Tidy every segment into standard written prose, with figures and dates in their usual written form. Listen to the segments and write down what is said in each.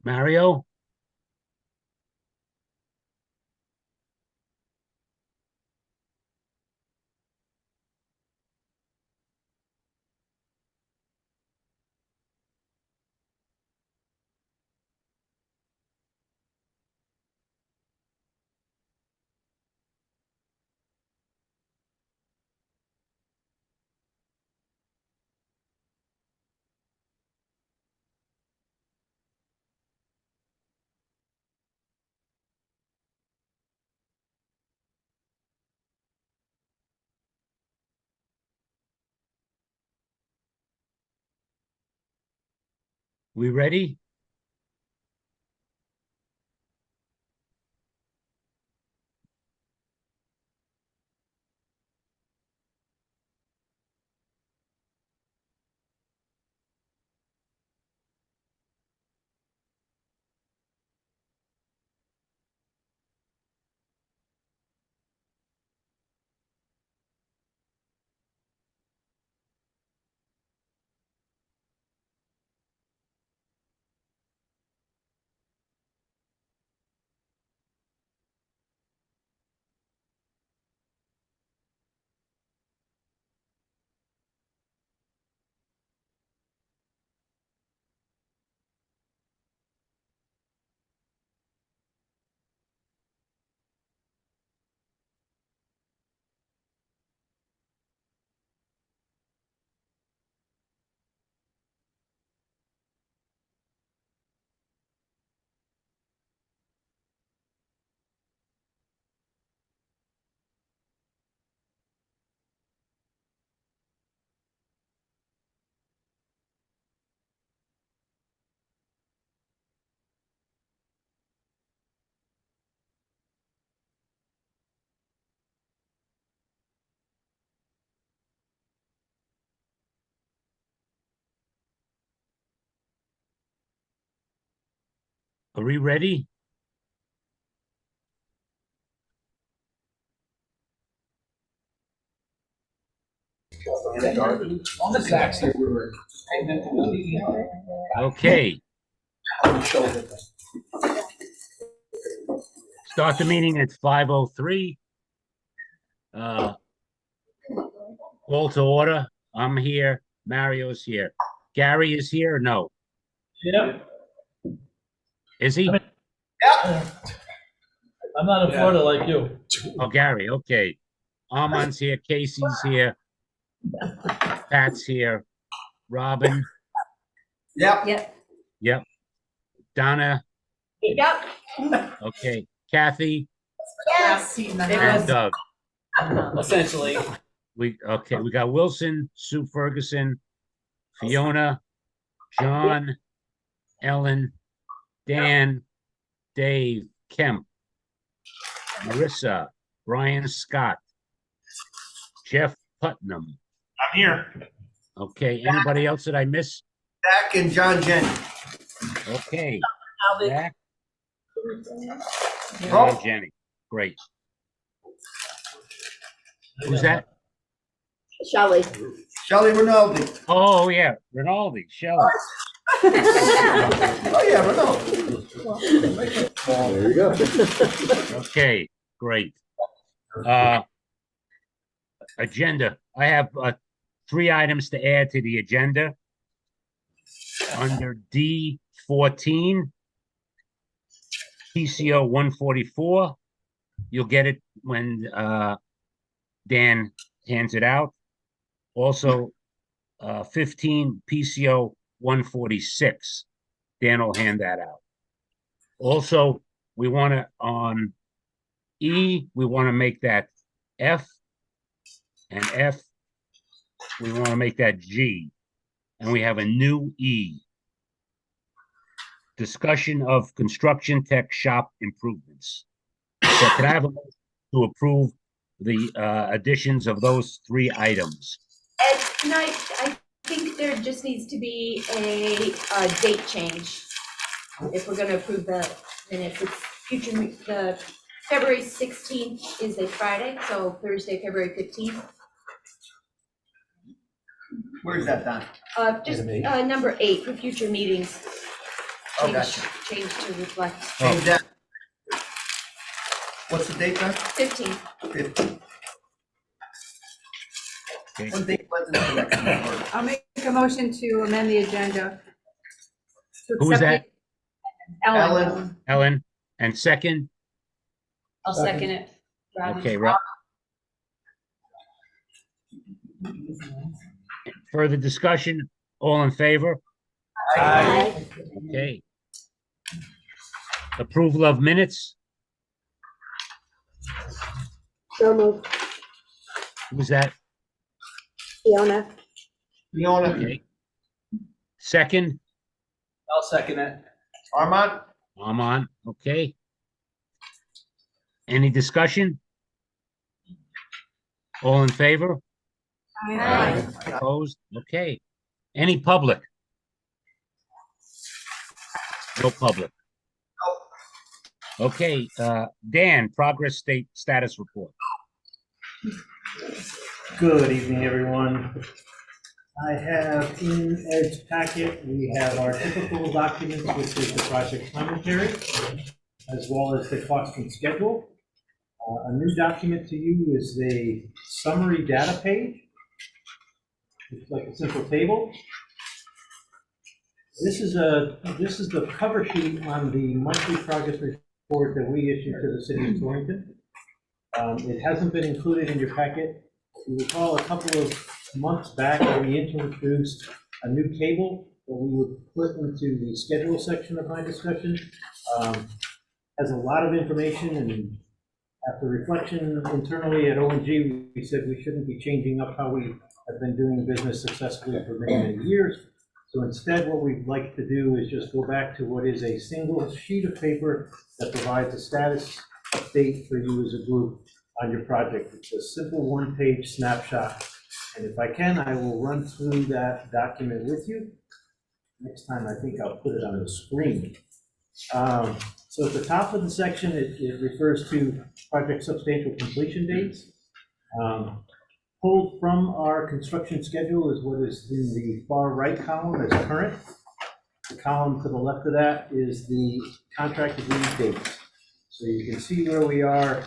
Mario? We ready? Are we ready? Okay. Start the meeting at 5:03. Call to order. I'm here. Mario's here. Gary is here or no? Yep. Is he? Yeah. I'm not in Florida like you. Oh, Gary, okay. Armand's here, Casey's here, Pat's here, Robin, Yep. yep, Donna, Yep. okay, Kathy, Yes. and Doug. Essentially. We got Wilson, Sue Ferguson, Fiona, John, Ellen, Dan, Dave, Kemp, Marissa, Brian Scott, Jeff Putnam. I'm here. Okay, anybody else that I missed? Zach and John Jenny. Okay, Albie. Zach, Oh. and Jenny, great. Who's that? Shelley. Shelley Rinaldi. Oh, yeah, Rinaldi, Shelley. Oh, yeah, Rinaldi. There you go. Okay, great. Agenda. I have 3 items to add to the agenda. Under D14, PCO 144. You'll get it when Dan hands it out. Also, 15 PCO 146. Dan will hand that out. Also, we want to, on E, we want to make that F, and F, we want to make that G, and we have a new E. Discussion of construction tech shop improvements. So can I have a motion to approve the additions of those 3 items? And tonight, I think there just needs to be a date change. If we're gonna approve the minutes, it's the February 16th is a Friday, so Thursday, February 15th. Where's that, Don? Just number 8 for future meetings. Oh, gotcha. change to reflect Change that. What's the date, then? 15. 15. Okay. One date left into the next one. I'll make a motion to amend the agenda. to Who was accept the- Ellen. Ellen. Ellen, and second, I'll second it. Robin. okay, further discussion, all in favor? Aye. Okay. Approval of minutes, So moved. who was that? Fiona. Fiona. Okay. Second, I'll second it. Armand. I'm on, okay. Any discussion? All in favor? Aye. Opposed? Okay. Any public? No public. Okay, Dan, progress status report. Good evening, everyone. I have in Ed's packet, we have our typical documents, which is the project commentary, as well as the cost and schedule. A new document to you is the summary data page. It's like a simple table. This is the cover sheet on the monthly progress report that we issue to the city of Torrington. It hasn't been included in your packet. You recall a couple of months back when we introduced a new table that we would put into the schedule section of my discussion. Has a lot of information, and after reflection internally at ONG, we said we shouldn't be changing up how we have been doing business successfully for many, many years. So instead, what we'd like to do is just go back to what is a single sheet of paper that provides a status update for you as a group on your project. It's a simple one-page snapshot. And if I can, I will run through that document with you. Next time, I think I'll put it on the screen. So at the top of the section, it refers to project substantial completion dates. Pulled from our construction schedule is what is in the far right column as current. The column to the left of that is the contract agreement dates. So you can see where we are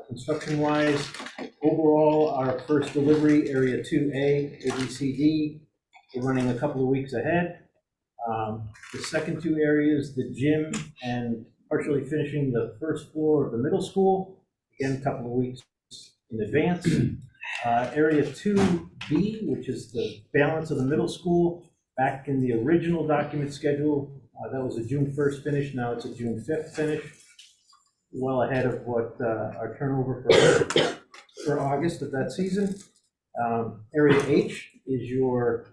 construction-wise. Overall, our first delivery, Area 2A, ABCD, we're running a couple of weeks ahead. The second two areas, the gym and partially finishing the first floor of the middle school, again, a couple of weeks in advance. Area 2B, which is the balance of the middle school, back in the original document schedule, that was a June 1st finish, now it's a June 5th finish. Well ahead of what our turnover for August of that season. Area H is your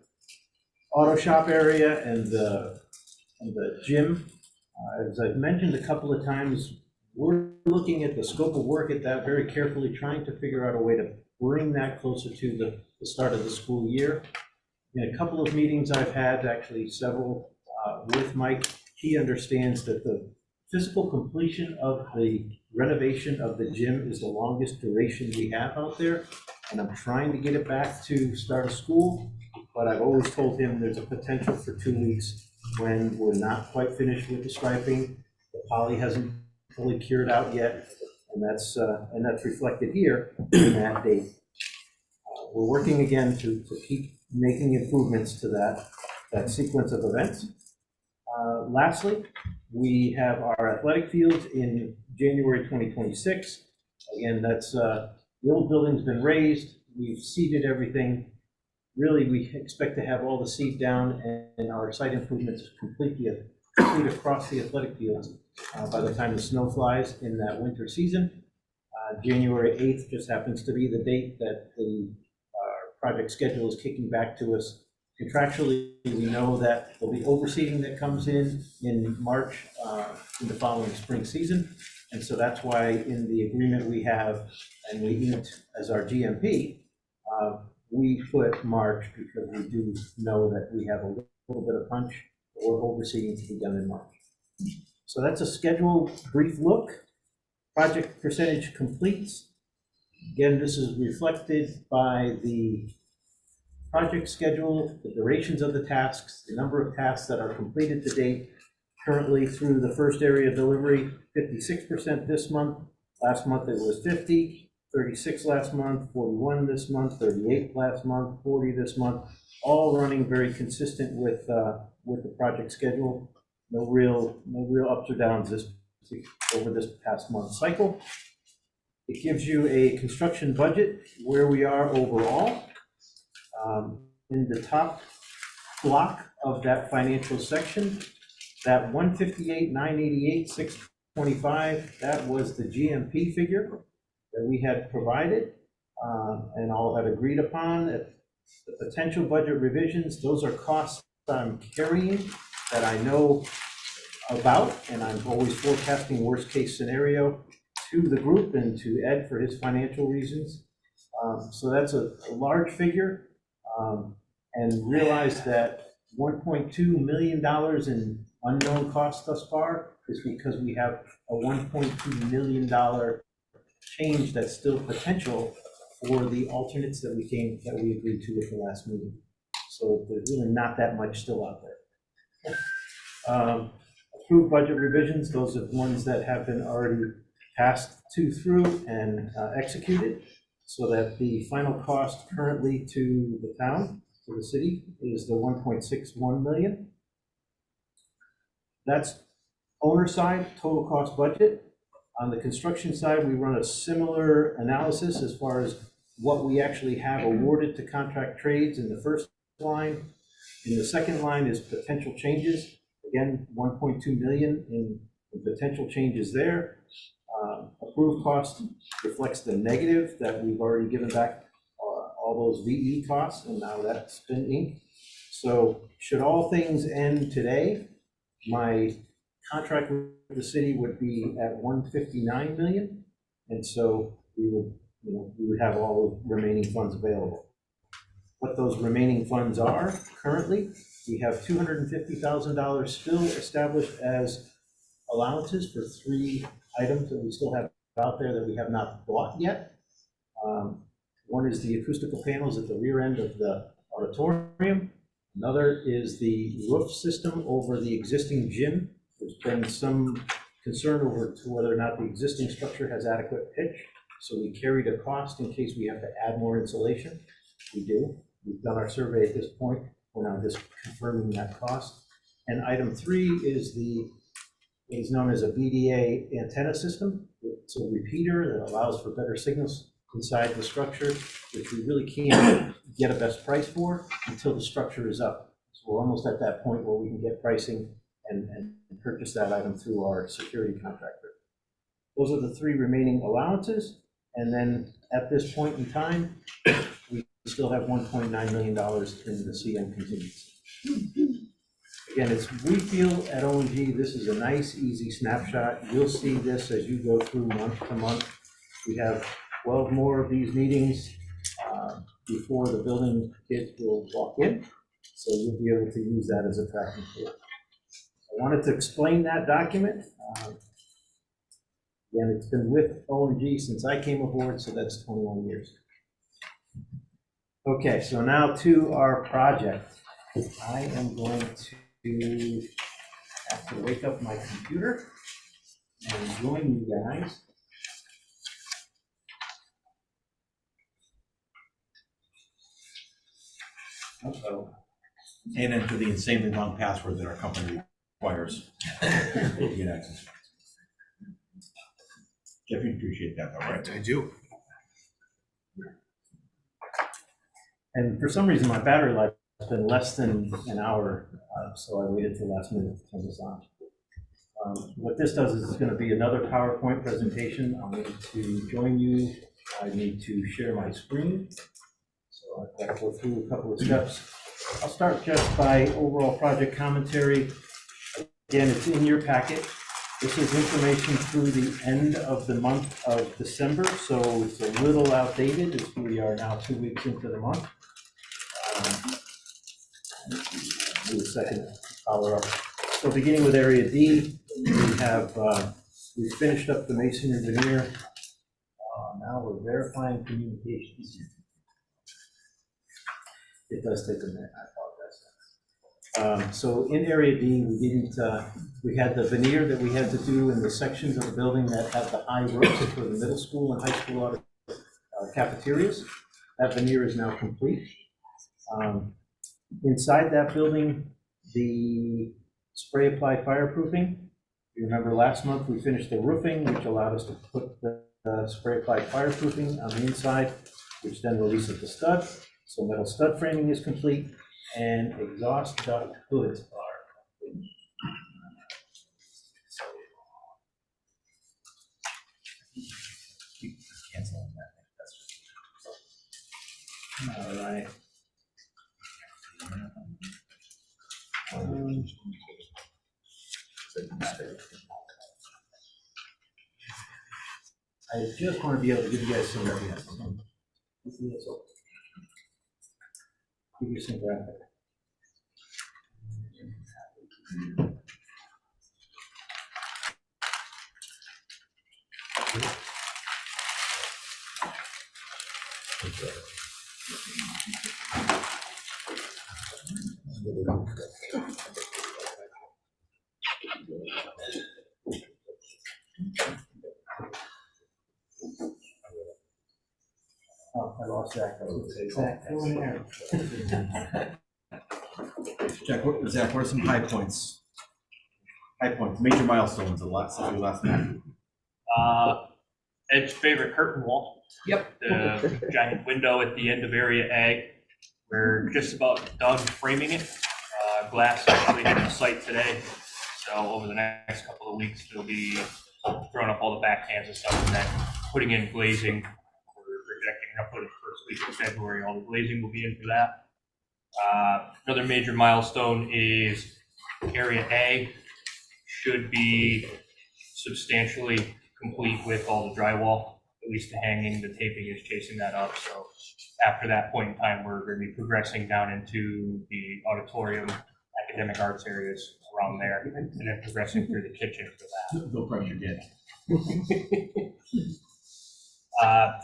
auto shop area and the gym. As I've mentioned a couple of times, we're looking at the scope of work at that very carefully, trying to figure out a way to bring that closer to the start of the school year. In a couple of meetings I've had, actually several, with Mike, he understands that the physical completion of the renovation of the gym is the longest duration we have out there. And I'm trying to get it back to start of school, but I've always told him there's a potential for 2 weeks when we're not quite finished with the striping. The poly hasn't fully cured out yet, and that's reflected here in that date. We're working again to keep making improvements to that sequence of events. Lastly, we have our athletic fields in January 2026. Again, that's the old building's been raised. We've seeded everything. Really, we expect to have all the seed down and our site improvements complete across the athletic fields by the time the snow flies in that winter season. January 8th just happens to be the date that the project schedule is kicking back to us. Contractually, we know that there'll be overseeding that comes in March in the following spring season. And so that's why in the agreement we have, and we inked as our GMP, we put March because we do know that we have a little bit of punch or overseeding to be done in March. So that's a schedule brief look. Project percentage completes. Again, this is reflected by the project schedule, the durations of the tasks, the number of tasks that are completed to date, currently through the first area delivery, 56% this month. Last month it was 50, 36 last month, 41 this month, 38 last month, 40 this month, all running very consistent with the project schedule. No real ups or downs over this past month cycle. It gives you a construction budget where we are overall. In the top block of that financial section, that 158, 988, 625, that was the GMP figure that we had provided and all had agreed upon. The potential budget revisions, those are costs I'm carrying that I know about, and I'm always forecasting worst case scenario to the group and to Ed for his financial reasons. So that's a large figure, and realize that $1.2 million in unknown costs thus far is because we have a $1.2 million change that's still potential for the alternates that we agreed to at the last meeting. So there's really not that much still out there. Approved budget revisions, those are ones that have been already passed through and executed, so that the final cost currently to the town, to the city, is the 1.61 million. That's owner side, total cost budget. On the construction side, we run a similar analysis as far as what we actually have awarded to contract trades in the first line. In the second line is potential changes. Again, 1.2 million in potential changes there. Approved cost reflects the negative that we've already given back all those VE costs, and now that's been inked. So should all things end today, my contract with the city would be at 159 million, and so we would have all the remaining funds available. What those remaining funds are currently, we have $250,000 still established as allowances for 3 items that we still have out there that we have not bought yet. One is the acoustical panels at the rear end of the auditorium. Another is the roof system over the existing gym. There's been some concern over to whether or not the existing structure has adequate pitch. So we carried a cost in case we have to add more insulation. We do. We've done our survey at this point. We're now just confirming that cost. And item 3 is known as a BDA antenna system. It's a repeater that allows for better signals inside the structure, which we really can't get a best price for until the structure is up. So we're almost at that point where we can get pricing and purchase that item through our security contractor. Those are the 3 remaining allowances. And then at this point in time, we still have $1.9 million in the CM contingency. Again, we feel at ONG, this is a nice, easy snapshot. You'll see this as you go through month to month. We have 12 more of these meetings before the building kids will walk in. So you'll be able to use that as a tracking tool. I wanted to explain that document. Again, it's been with ONG since I came aboard, so that's 21 years. Okay, so now to our project. I am going to have to wake up my computer and join you guys. Uh-oh. And enter the insanely long password that our company requires to get access. Jeff, you appreciate that, though, right? I do. And for some reason, my battery life has been less than an hour, so I waited till last minute to turn this on. What this does is it's going to be another PowerPoint presentation. I'm going to join you. I need to share my screen. So I've got to go through a couple of steps. I'll start just by overall project commentary. Again, it's in your packet. This is information through the end of the month of December, so it's a little outdated as we are now 2 weeks into the month. Do a second follow up. So beginning with area D, we finished up the masonry veneer. Now we're verifying communications. It does take a minute, I apologize. So in area D, we We had the veneer that we had to do in the sections of the building that have the high roofs for the middle school and high school cafeterias. That veneer is now complete. Inside that building, the spray applied fireproofing. You remember last month we finished the roofing, which allowed us to put the spray applied fireproofing on the inside, which then releases the stud. So metal stud framing is complete, and exhaust duct hoods are complete. All right. I just want to be able to give you guys some give you some graphic. Oh, I lost Zach. Zach, go in there. Zach, what are some high points? High points, major milestones of last month. Ed's favorite curtain wall. Yep. The giant window at the end of Area A. We're just about done framing it. Glass actually hit the site today. So over the next couple of weeks, it'll be throwing up all the backhands and stuff and then putting in glazing. We're projecting up for the first week of February. All the glazing will be in for that. Another major milestone is Area A should be substantially complete with all the drywall, at least the hanging, the taping is chasing that up. So after that point in time, we're going to be progressing down into the auditorium, academic arts areas around there, and then progressing through the kitchen for that. No pressure yet.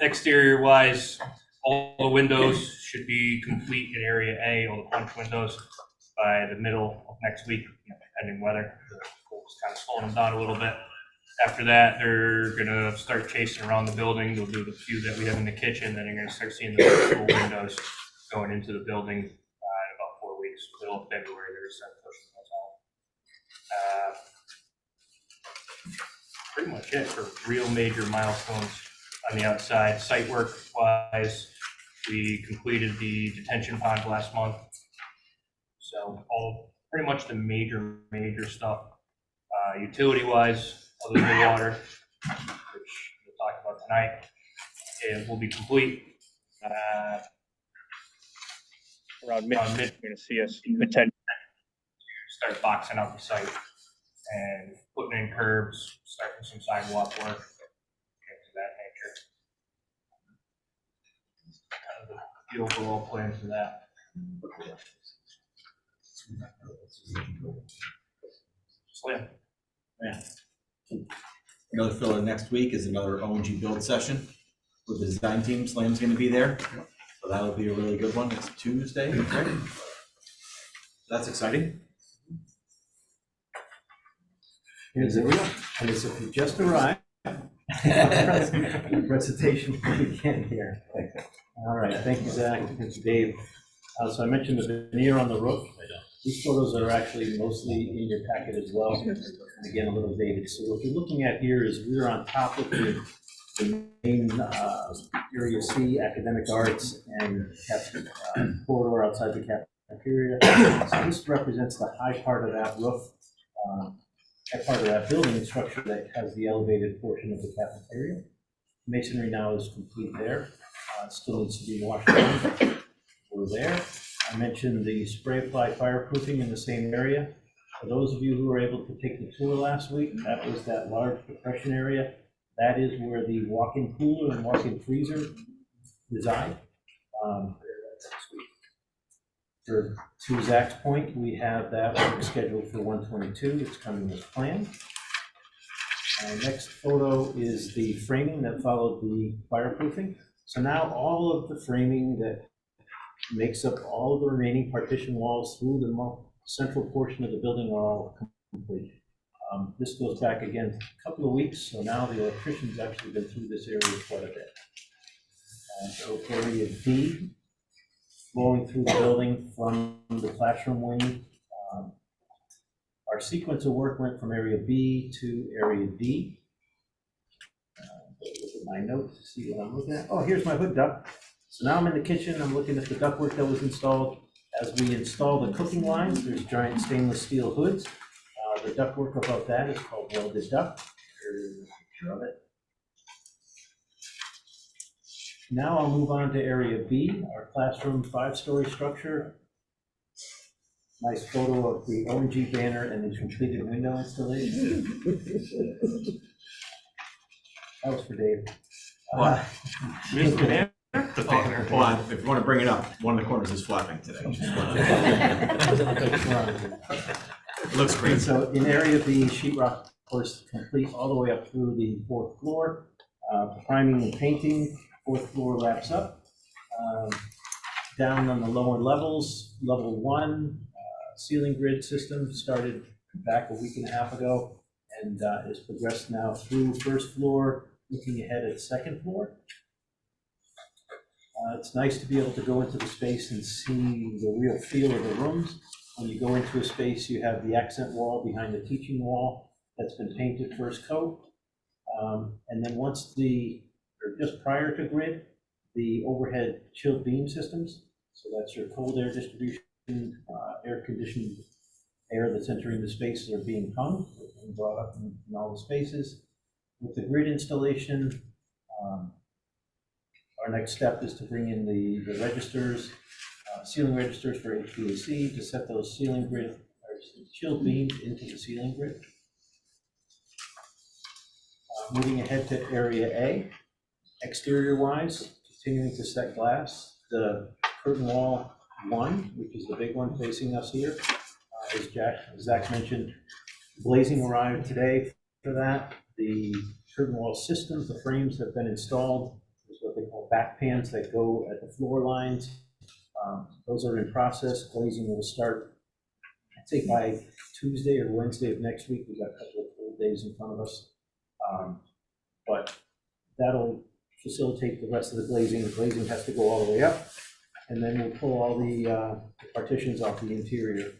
Exterior wise, all the windows should be complete in Area A, all the punch windows by the middle of next week, pending weather. It's kind of slowing them down a little bit. After that, they're gonna start chasing around the building. They'll do the few that we have in the kitchen, then you're gonna start seeing the virtual windows going into the building in about 4 weeks. Middle of February, they're gonna start pushing those out. Pretty much it for real major milestones on the outside. Site work wise, we completed the detention pond last month. So all pretty much the major stuff. Utility wise, other than the water, which we'll talk about tonight, it will be complete. Around mid, you're going to see us potentially start boxing out the site and putting in curbs, starting some sidewalk work, things of that nature. Kind of the overall plan for that. So yeah. Another filler next week is another ONG build session with the design team. Slam's going to be there. So that'll be a really good one. It's Tuesday, right? That's exciting. Here's the real, and it's if you just arrived. Presentation begin here. All right, thank you, Zach. Thank you, Dave. So I mentioned the veneer on the roof. These photos are actually mostly in your packet as well. And again, a little dated. So what you're looking at here is we're on top of the main Area C, academic arts, and corridor outside the cafeteria. So this represents the high part of that roof, that part of that building structure that has the elevated portion of the cafeteria. Masonry now is complete there. Still needs to be washed down. We're there. I mentioned the spray applied fireproofing in the same area. For those of you who were able to take the tour last week, that was that large depression area. That is where the walk-in cooler and walk-in freezer reside. To Zach's point, we have that work scheduled for 122. It's coming as planned. Next photo is the framing that followed the fireproofing. So now all of the framing that makes up all of the remaining partition walls through the central portion of the building are all complete. This goes back again a couple of weeks, so now the electrician's actually been through this area quite a bit. So area D, flowing through the building from the classroom wing. Our sequence of work went from area B to area D. Look at my notes to see what I'm looking at. Oh, here's my hood duct. So now I'm in the kitchen, I'm looking at the ductwork that was installed. As we install the cooking lines, there's giant stainless steel hoods. The ductwork above that is called welded duct. Here's a picture of it. Now I'll move on to area B, our classroom 5-story structure. Nice photo of the ONG banner and the completed window installation. That was for Dave. Mr. The banner. Hold on, if you want to bring it up, one of the corners is flapping today. It looks great. So in area B, sheetrock course complete all the way up through the 4th floor. Priming and painting, 4th floor wraps up. Down on the lower levels, level 1, ceiling grid system started back a week and a half ago and is progressed now through 1st floor, looking ahead at 2nd floor. It's nice to be able to go into the space and see the real feel of the rooms. When you go into a space, you have the accent wall behind the teaching wall that's been painted first coat. And then once or just prior to grid, the overhead chilled beam systems. So that's your cold air distribution, air-conditioned air that's entering the spaces are being hung and brought up in all the spaces. With the grid installation, our next step is to bring in the registers, ceiling registers for HVAC to set those ceiling grid or chilled beams into the ceiling grid. Moving ahead to area A, exterior wise, continuing to set glass. The curtain wall 1, which is the big one facing us here, as Zach mentioned, glazing arrived today for that. The curtain wall systems, the frames have been installed. There's what they call back pans that go at the floor lines. Those are in process. Glazing will start, I'd say, by Tuesday or Wednesday of next week. We've got a couple of cold days in front of us. But that'll facilitate the rest of the glazing. The glazing has to go all the way up, and then we'll pull all the partitions off the interior.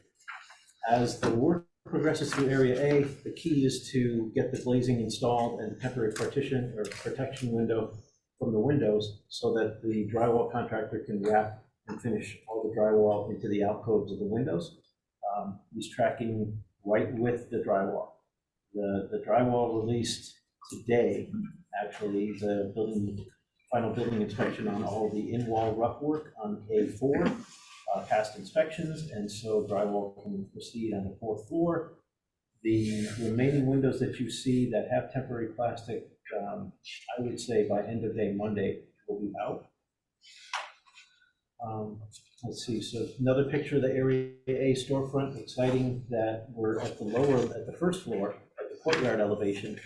As the work progresses through area A, the key is to get the glazing installed and temporary partition or protection window from the windows so that the drywall contractor can wrap and finish all the drywall into the alcoves of the windows. He's tracking right with the drywall. The drywall released today, actually, the final building inspection on all the in-wall rough work on A4 passed inspections, and so drywall can proceed on the 4th floor. The remaining windows that you see that have temporary plastic, I would say by end of day Monday will be out. Let's see, so another picture of the area A storefront, exciting that we're at the 1st floor, at the courtyard elevation.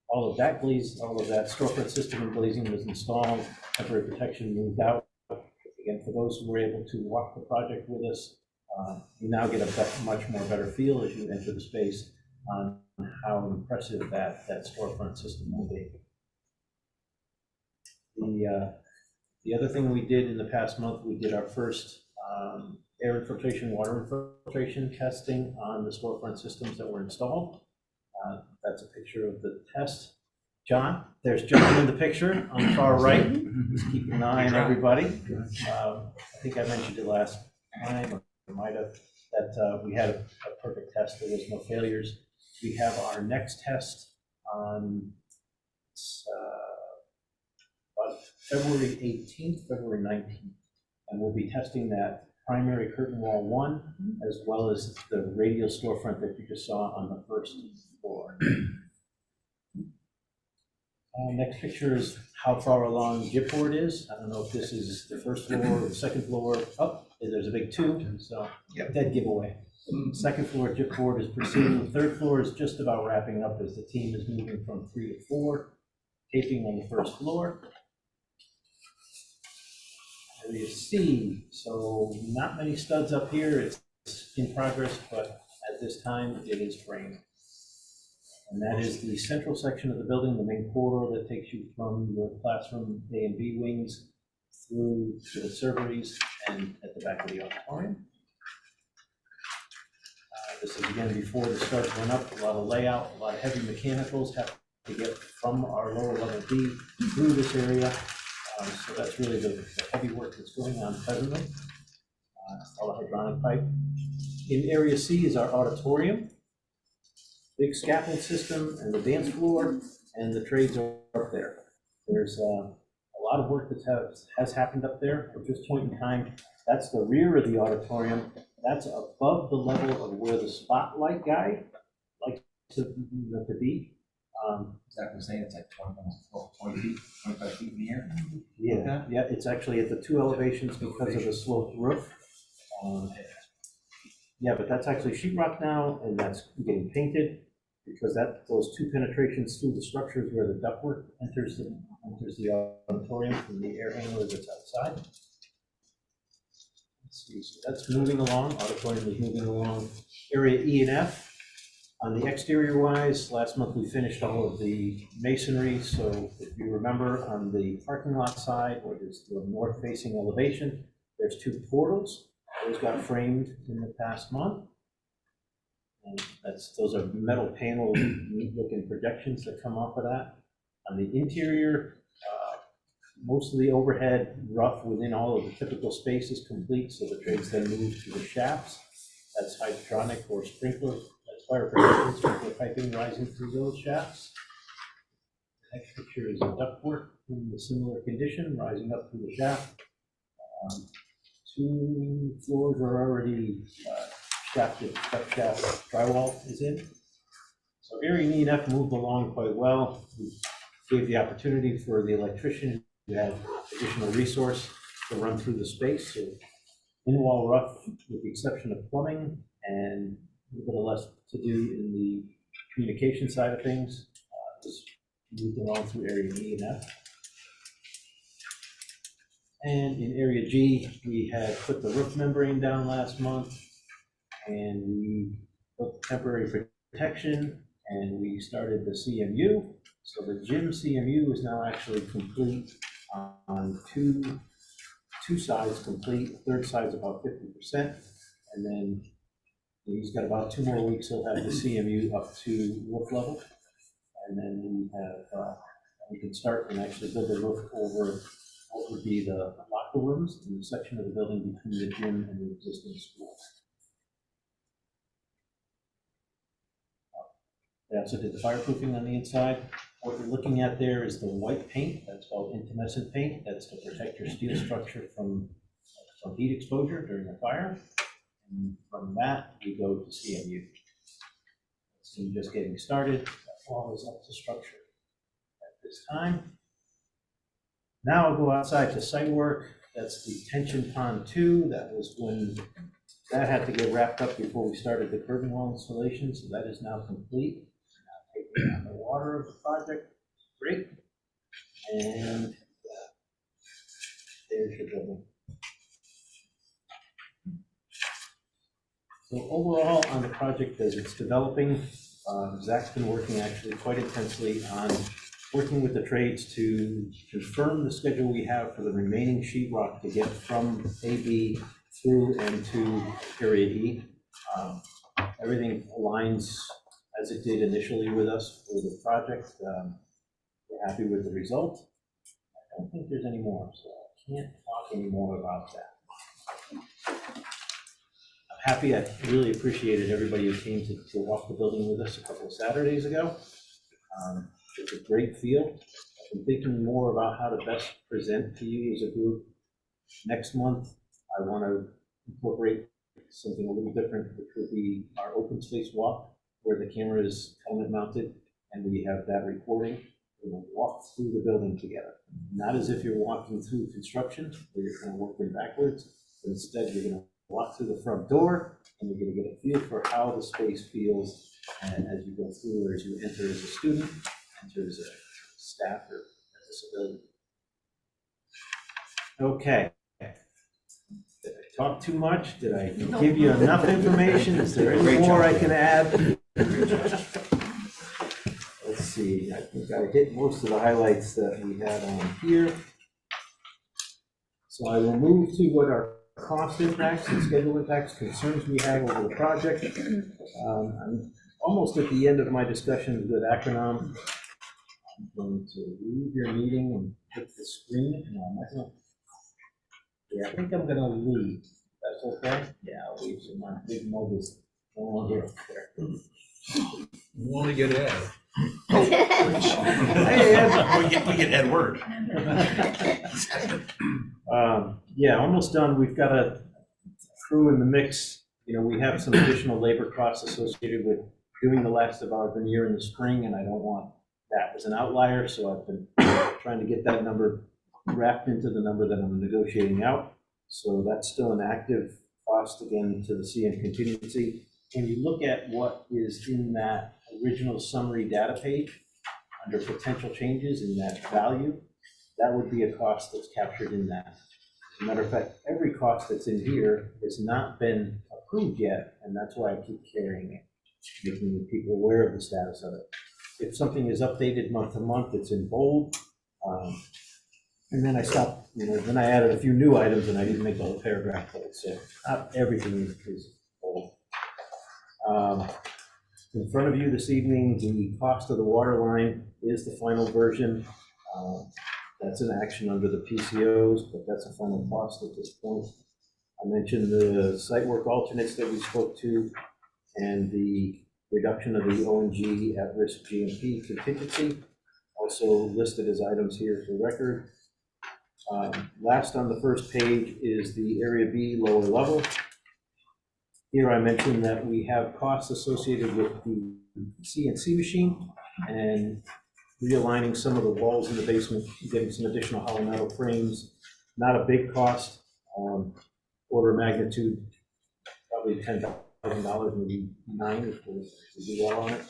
All of that storefront system and glazing was installed, temporary protection moved out. Again, for those who were able to walk the project with us, you now get a much more better feel as you enter the space on how impressive that storefront system will be. The other thing we did in the past month, we did our first air infiltration, water infiltration testing on the storefront systems that were installed. That's a picture of the test. John, there's John in the picture on the far right. Just keep an eye on everybody. I think I mentioned it last time, or I might have, that we had a perfect test. There was no failures. We have our next test on about February 18th, February 19th, and we'll be testing that primary curtain wall 1, as well as the radial storefront that you just saw on the 1st floor. Next picture is how far along gypboard is. I don't know if this is the 1st floor or the 2nd floor. Oh, there's a big 2, so dead giveaway. 2nd floor gypboard is proceeding. 3rd floor is just about wrapping up as the team is moving from 3 to 4. Taping on the 1st floor. Area C, so not many studs up here. It's in progress, but at this time it is framed. And that is the central section of the building, the main corridor that takes you from your classroom A and B wings through to the serveries and at the back of the auditorium. This is again before the stars went up, a lot of layout, a lot of heavy mechanicals have to get from our lower level B through this area. So that's really the heavy work that's going on presently. All the hydronic pipe. In area C is our auditorium, big scaffold system and the dance floor, and the trades are up there. There's a lot of work that has happened up there at this point in time. That's the rear of the auditorium. That's above the level of where the spotlight guy likes to be. Is that what I'm saying? It's like 20 feet, 25 feet in the air? Yeah, yeah, it's actually at the two elevations because of the sloped roof. Yeah, but that's actually sheetrock now, and that's getting painted because those two penetrations through the structures where the ductwork enters the auditorium from the air handler that's outside. Let's see, so that's moving along. Auditorium is moving along. Area E and F. On the exterior wise, last month we finished all of the masonry. So if you remember on the parking lot side, where there's the north facing elevation, there's two portals. Those got framed in the past month. And those are metal panel, neat looking projections that come off of that. On the interior, most of the overhead rough within all of the typical space is complete. So the trades then move to the shafts. That's hydronic or sprinkler. Fire protection sprinkler piping rising through those shafts. The next picture is a ductwork in a similar condition, rising up through the shaft. Two floors are already shafted, shaft drywall is in. So area E and F moved along quite well. We gave the opportunity for the electrician to have additional resource to run through the space. So in-wall rough, with the exception of plumbing, and a little bit less to do in the communication side of things. Just moved along through area E and F. And in area G, we had put the roof membrane down last month, and we put temporary protection, and we started the CMU. So the gym CMU is now actually complete on two sides complete. The third side's about 50%, and then he's got about 2 more weeks, he'll have the CMU up to roof level. And then we can start and actually build a roof over what would be the locker rooms in the section of the building between the gym and the existing school. They also did the fireproofing on the inside. What we're looking at there is the white paint, that's called intumescent paint. That's to protect your steel structure from heat exposure during a fire. And from that, we go to CMU. So just getting started, that wall is up to structure at this time. Now I'll go outside to site work. That's the tension pond 2. That was when that had to get wrapped up before we started the curbing wall installation. So that is now complete. Now taking out the water of the project. Great. And there's your building. So overall on the project as it's developing, Zach's been working actually quite intensely on working with the trades to confirm the schedule we have for the remaining sheetrock to get from AB through and to area E. Everything aligns as it did initially with us for the project. We're happy with the result. I don't think there's any more, so I can't talk any more about that. Happy, I really appreciated everybody who came to walk the building with us a couple of Saturdays ago. It's a great feel. I've been thinking more about how to best present to you as a group. Next month, I want to incorporate something a little different, which would be our open space walk, where the camera is helmet mounted, and we have that recording. We'll walk through the building together. Not as if you're walking through construction, where you're kind of working backwards, but instead you're going to walk through the front door, and you're going to get a feel for how the space feels and as you go through, or as you enter as a student, enter as a staff, or as a civilian. Okay. Did I talk too much? Did I give you enough information? Is there any more I can add? see, I think I hit most of the highlights that we had on here. So I will move to what our cost impacts and schedule impacts, concerns we have over the project. I'm almost at the end of my discussions with Acronym. I'm going to leave your meeting and hit the screen. No, I'm not gonna. Yeah, I think I'm gonna leave. That's okay? Yeah, I'll leave, so my big mug is no longer up there. You only get Ed. Hey, Ed. We get Ed word. Yeah, almost done. We've got a crew in the mix. You know, we have some additional labor costs associated with doing the last of our veneer in the spring, and I don't want that as an outlier, so I've been trying to get that number wrapped into the number that I'm negotiating out. So that's still an active cost, again, to the CN contingency. When you look at what is in that original summary data page, under potential changes in that value, that would be a cost that's captured in that. As a matter of fact, every cost that's in here has not been approved yet, and that's why I keep carrying it, making people aware of the status of it. If something is updated month to month, it's in bold. And then I stopped, then I added a few new items and I didn't make the whole paragraph bold, so not everything is bold. In front of you this evening, the cost of the water line is the final version. That's an action under the PCOs, but that's a final cost at this point. I mentioned the site work alternates that we spoke to and the reduction of the ONG at-risk GMP contingency, also listed as items here for record. Last on the first page is the Area B lower level. Here I mentioned that we have costs associated with the CNC machine and realigning some of the walls in the basement, getting some additional hollow metal frames. Not a big cost, order of magnitude, probably $10,000, maybe $9,000 if we do well on it.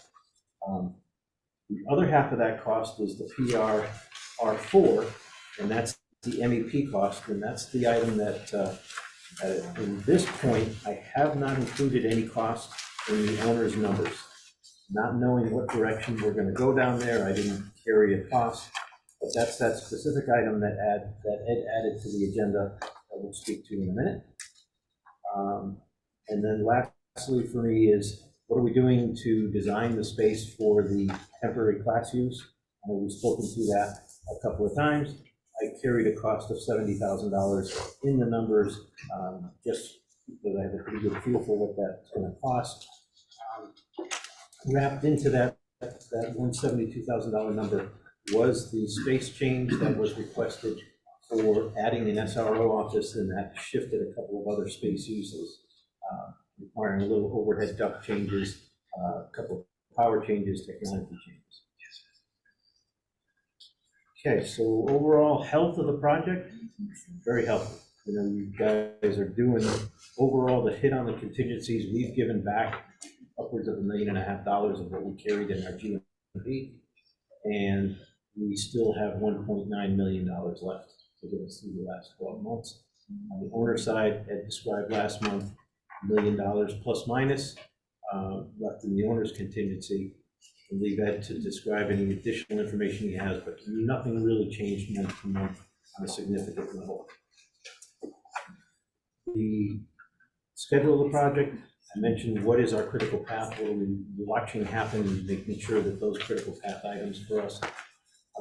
The other half of that cost is the PRR4, and that's the MEP cost, and that's the item that in this point, I have not included any cost in the owner's numbers. Not knowing what direction we're going to go down there, I didn't carry a cost, but that's that specific item that Ed added to the agenda that we'll speak to in a minute. And then lastly for me is, what are we doing to design the space for the temporary class use? I know we've spoken to that a couple of times. I carried a cost of $70,000 in the numbers, just because I have a pretty good feel for what that's going to cost. Wrapped into that $172,000 number was the space change that was requested for adding an SRO office, and that shifted a couple of other space uses, requiring a little overhead duct changes, a couple of power changes, technology changes. Okay, so overall health of the project, very healthy. You guys are doing overall the hit on the contingencies. We've given back upwards of $1.5 million of what we carried in our GMP, and we still have $1.9 million left to get us through the last 12 months. On the owner side, Ed described last month, $1 million plus minus left in the owner's contingency. I'll leave Ed to describe any additional information he has, but nothing really changed month to month on a significant level. The schedule of the project, I mentioned what is our critical path, what are we watching happen, making sure that those critical path items for us.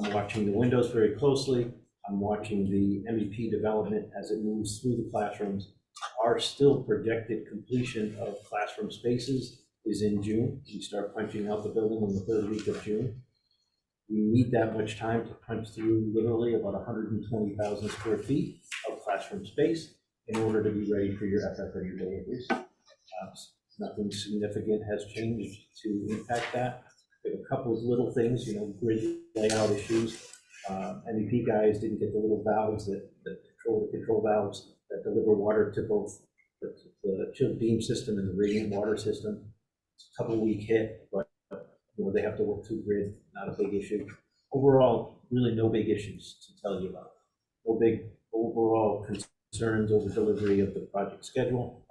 I'm watching the windows very closely. I'm watching the MEP development as it moves through the classrooms. Our still projected completion of classroom spaces is in June. We start punching out the building in the third week of June. We need that much time to punch through literally about 120,000 square feet of classroom space in order to be ready for your FF or your deliveries. Nothing significant has changed to impact that. We have a couple of little things, grid layout issues. MEP guys didn't get the little valves that control the control valves that deliver water to both the chilled beam system and the radiant water system. It's a couple week hit, but they have to work through grid, not a big issue. Overall, really no big issues to tell you about. No big overall concerns over delivery of the project schedule.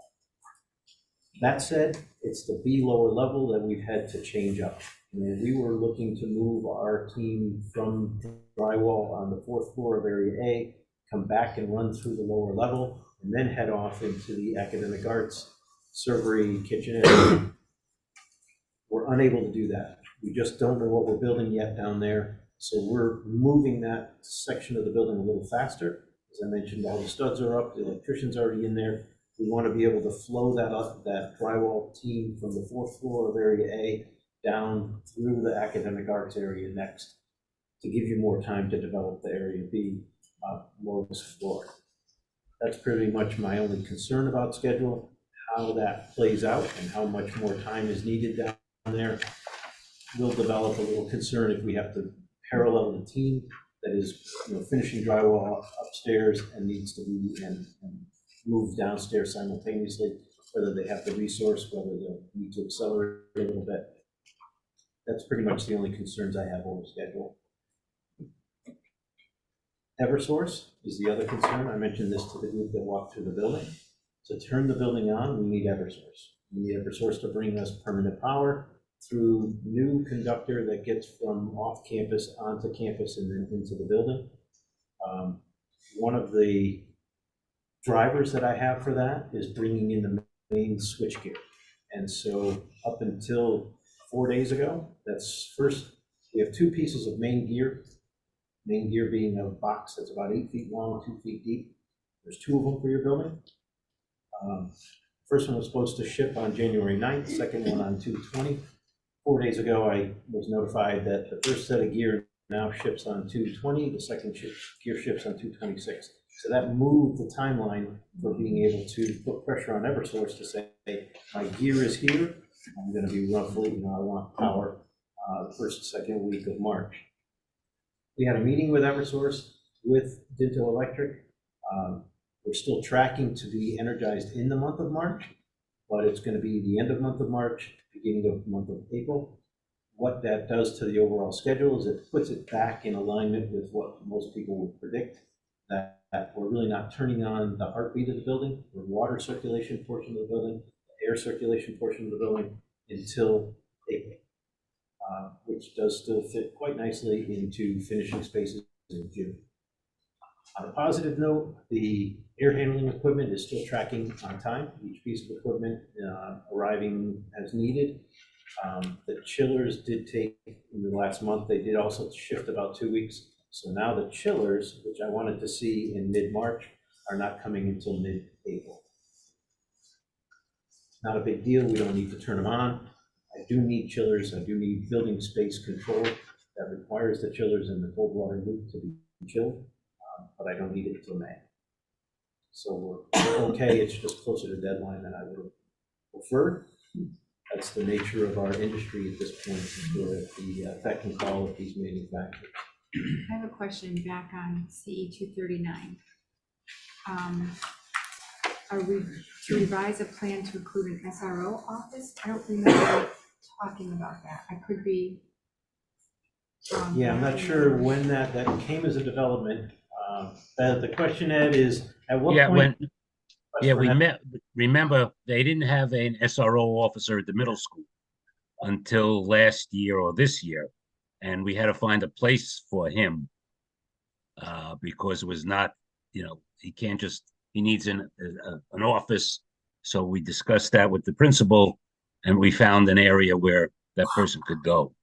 That said, it's the B lower level that we've had to change up. And we were looking to move our team from drywall on the fourth floor of Area A, come back and run through the lower level, and then head off into the academic arts, servery, kitchenette. We're unable to do that. We just don't know what we're building yet down there. So we're moving that section of the building a little faster. As I mentioned, all the studs are up, the electrician's already in there. We want to be able to flow that up, that drywall team from the fourth floor of Area A down through the academic arts area next, to give you more time to develop the Area B lowest floor. That's pretty much my only concern about schedule, how that plays out and how much more time is needed down there. We'll develop a little concern if we have to parallel the team that is, finishing drywall upstairs and needs to be and move downstairs simultaneously, whether they have the resource, whether they'll need to accelerate a little bit. That's pretty much the only concerns I have over schedule. Eversource is the other concern. I mentioned this to the group that walked through the building. To turn the building on, we need Eversource. We need Eversource to bring us permanent power through new conductor that gets from off campus onto campus and then into the building. One of the drivers that I have for that is bringing in the main switchgear. And so up until 4 days ago, that's first, we have two pieces of main gear being a box that's about 8 feet long, 2 feet deep. There's two of them for your building. First one was supposed to ship on January 9th, second one on 2/20. 4 days ago, I was notified that the first set of gear now ships on 2/20, the second gear ships on 2/26. So that moved the timeline for being able to put pressure on Eversource to say, hey, my gear is here. I'm going to be roughly, I want power the first, second week of March. We had a meeting with Eversource, with Dinto Electric. We're still tracking to be energized in the month of March, but it's going to be the end of month of March, beginning of month of April. What that does to the overall schedule is it puts it back in alignment with what most people would predict, that we're really not turning on the heartbeat of the building, the water circulation portion of the building, the air circulation portion of the building, until April, which does still fit quite nicely into finishing spaces in June. On a positive note, the air handling equipment is still tracking on time, each piece of equipment arriving as needed. The chillers did take, in the last month, they did also shift about 2 weeks. So now the chillers, which I wanted to see in mid-March, are not coming until mid-April. Not a big deal, we don't need to turn them on. I do need chillers, I do need building space control that requires the chillers in the cold water loop to be chilled, but I don't need it until May. So we're okay, it's just closer to deadline than I would have preferred. That's the nature of our industry at this point, the effect and call of these manufacturers. I have a question back on CE 239. Are we to revise a plan to include an SRO office? I don't remember talking about that. I could be. Yeah, I'm not sure when that came as a development. The question, Ed, is at what point? Remember, they didn't have an SRO officer at the middle school until last year or this year. And we had to find a place for him because it was not, he can't just, he needs an office. So we discussed that with the principal and we found an area where that person could go.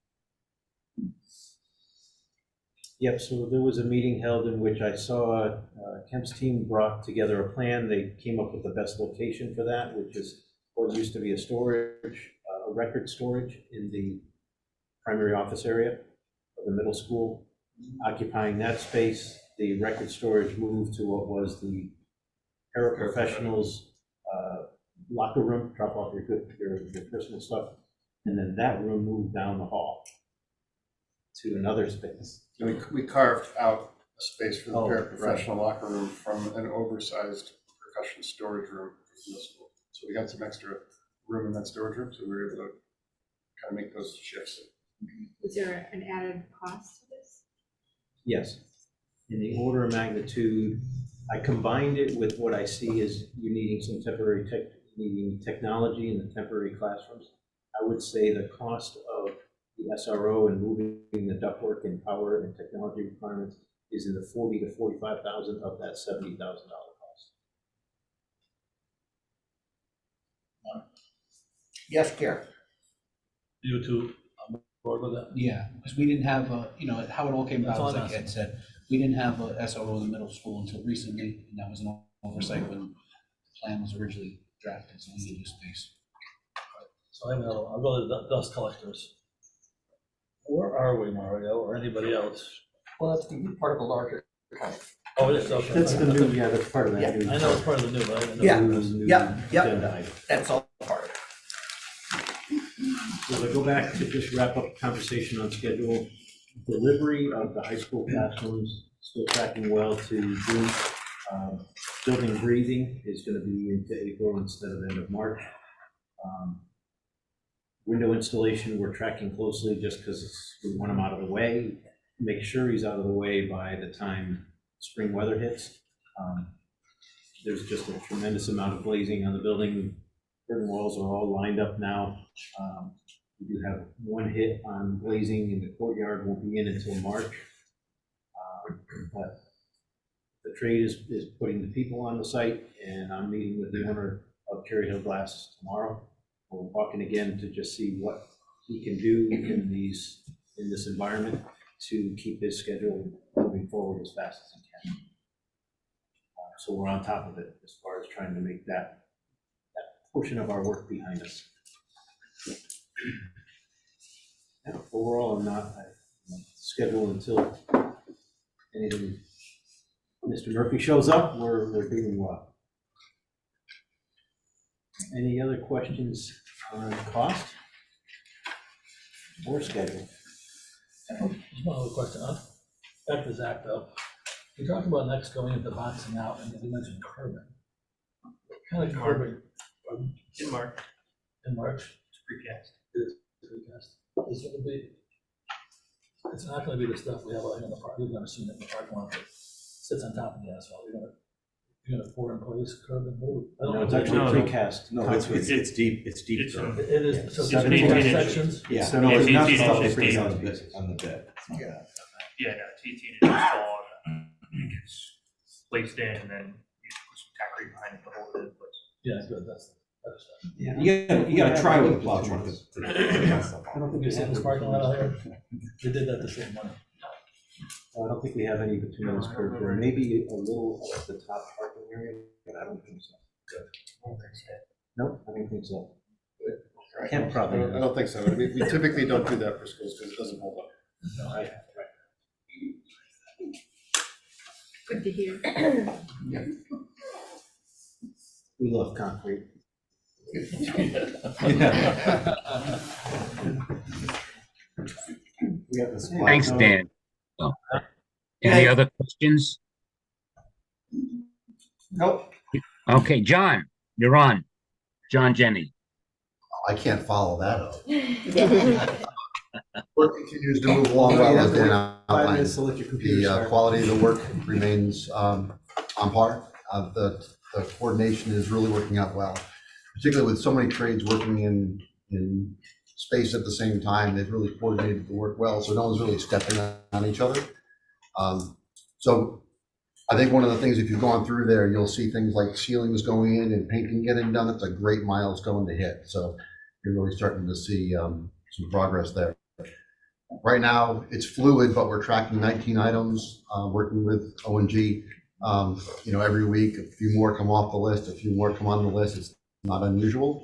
Yep, so there was a meeting held in which I saw Kemp's team brought together a plan. They came up with the best location for that, which is what used to be a storage, a record storage in the primary office area of the middle school. Occupying that space, the record storage moved to what was the paraprofessionals locker room, drop off your personal stuff, and then that room moved down the hall to another space. We carved out a space for the Oh, paraprofessional locker room from an oversized percussion storage room for middle school. So we got some extra room in that storage room, so we were able to kind of make those shifts. Is there an added cost to this? Yes, in the order of magnitude, I combined it with what I see as you needing some temporary needing technology in the temporary classrooms. I would say the cost of The SRO and moving the ductwork and power and technology requirements is in the 40 to 45,000 of that $70,000 cost. Yes, Gary. You two on board with that? Yeah, because we didn't have, how it all came That's about, all as I'm like Ed asking. said, we didn't have a SRO in the middle school until recently, and that was an oversight when the plan was originally drafted, so we needed space. So I'll go to the dust collectors. Where are we, Mario, or anybody else? Well, that's part of a larger. Oh, it is, okay. That's the new, yeah, that's part of that. Yeah, new- I know it's part of the new, right? I know Yeah. it is. new Yeah, yeah. agenda item. That's all part of it. So if I go back to just wrap up the conversation on schedule, delivery of the high school classrooms still tracking well to June. Building breathing is going to be into April instead of end of March. Window installation, we're tracking closely just because we want him out of the way. Make sure he's out of the way by the time spring weather hits. There's just a tremendous amount of glazing on the building. Curtain walls are all lined up now. We do have one hit on glazing in the courtyard, won't be in until March. But the trade is putting the people on the site, and I'm meeting with the owner of Cherry Hill Glass tomorrow. We're walking again to just see what he can do in this environment to keep his schedule moving forward as fast as he can. So we're on top of it as far as trying to make that portion of our work behind us. Yeah, overall, I'm not scheduled until anything, Mr. Murphy shows up, we're doing well. Any other questions on cost or schedule? Just one other question, back to Zach though. We talked about next going into boxing out, and you mentioned curbing. What kind of curbing? In March, In March? it's precast. It's gonna be, it's not gonna be the stuff we have out here in the park, we've never seen it in the parking lot that sits on top of the asphalt, you're gonna pour in place curb and move. I don't No, it's know. actually No. precast. No, concrete. it's deep, it's deep. It's, curve. It is, so it's 17 18 inches. sections? Yeah, So no, no, it's it's not 18 stuff they inches bring deep. on the bed, on the bed. yeah, no, it's 18 inches tall, and it gets placed in, and then you put some concrete behind it to hold it in place. Yeah, good, that's better stuff. Yeah, you gotta try with a plow truck. I don't think you see this parking lot out here, they did that to save money. I don't think we have any bituminous curb there, maybe a little at the top parking area, but I don't think so. Nope, I don't think so. Can't probably. I don't think so. I mean, we typically don't do that for schools because it doesn't hold up. No, right. Good to hear. We love concrete. We have the supply. Thanks, Dan. Oh. Any other questions? Nope. Okay, John, you're on. John Jenny. I can't follow that up. Work continues to move along well as Dan 5 outlined. minutes to let your computer The start. quality of the work remains on par. The coordination is really working out well, particularly with so many trades working in space at the same time. They've really coordinated the work well, so no one's really stepping on each other. So I think one of the things, if you've gone through there, you'll see things like ceilings going in and painting getting done. It's a great milestone to hit. So you're really starting to see some progress there. Right now, it's fluid, but we're tracking 19 items, working with O&G. Every week, a few more come off the list, a few more come on the list. It's not unusual.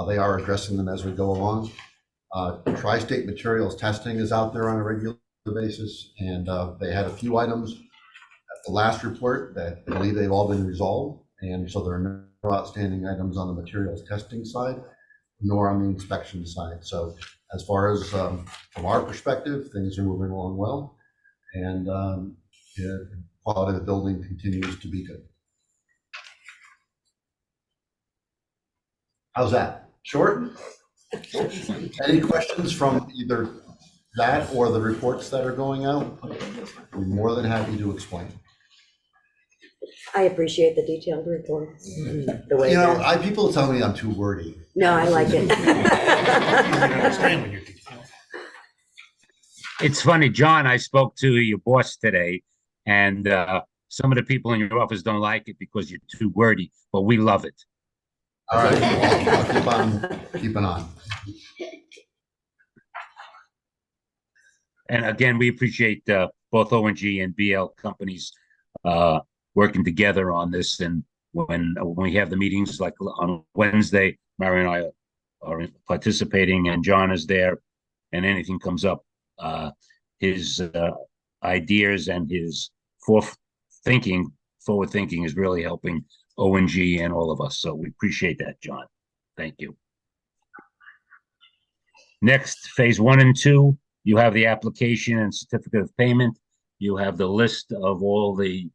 They are addressing them as we go along. Tri-state materials testing is out there on a regular basis, and they had a few items at the last report that I believe they've all been resolved, and so there are no outstanding items on the materials testing side, nor on the inspection side. So as far as from our perspective, things are moving along well, and the quality of the building continues to be good. How's that? Short? Any questions from either that or the reports that are going out? We're more than happy to explain. I appreciate the detailed report. The way that- People tell me I'm too wordy. No, I like it. Easy to understand when you're. It's funny, John, I spoke to your boss today, and some of the people in your office don't like it because you're too wordy, but we love it. All right, I'll keep on keeping on. And again, we appreciate both O&G and BL companies working together on this. And when we have the meetings like on Wednesday, Mary and I are participating, and John is there, and anything comes up, his ideas and his forward thinking is really helping O&G and all of us. So we appreciate that, John. Thank you. Next, phase 1 and 2. You have the application and certificate of payment. You have the list of all the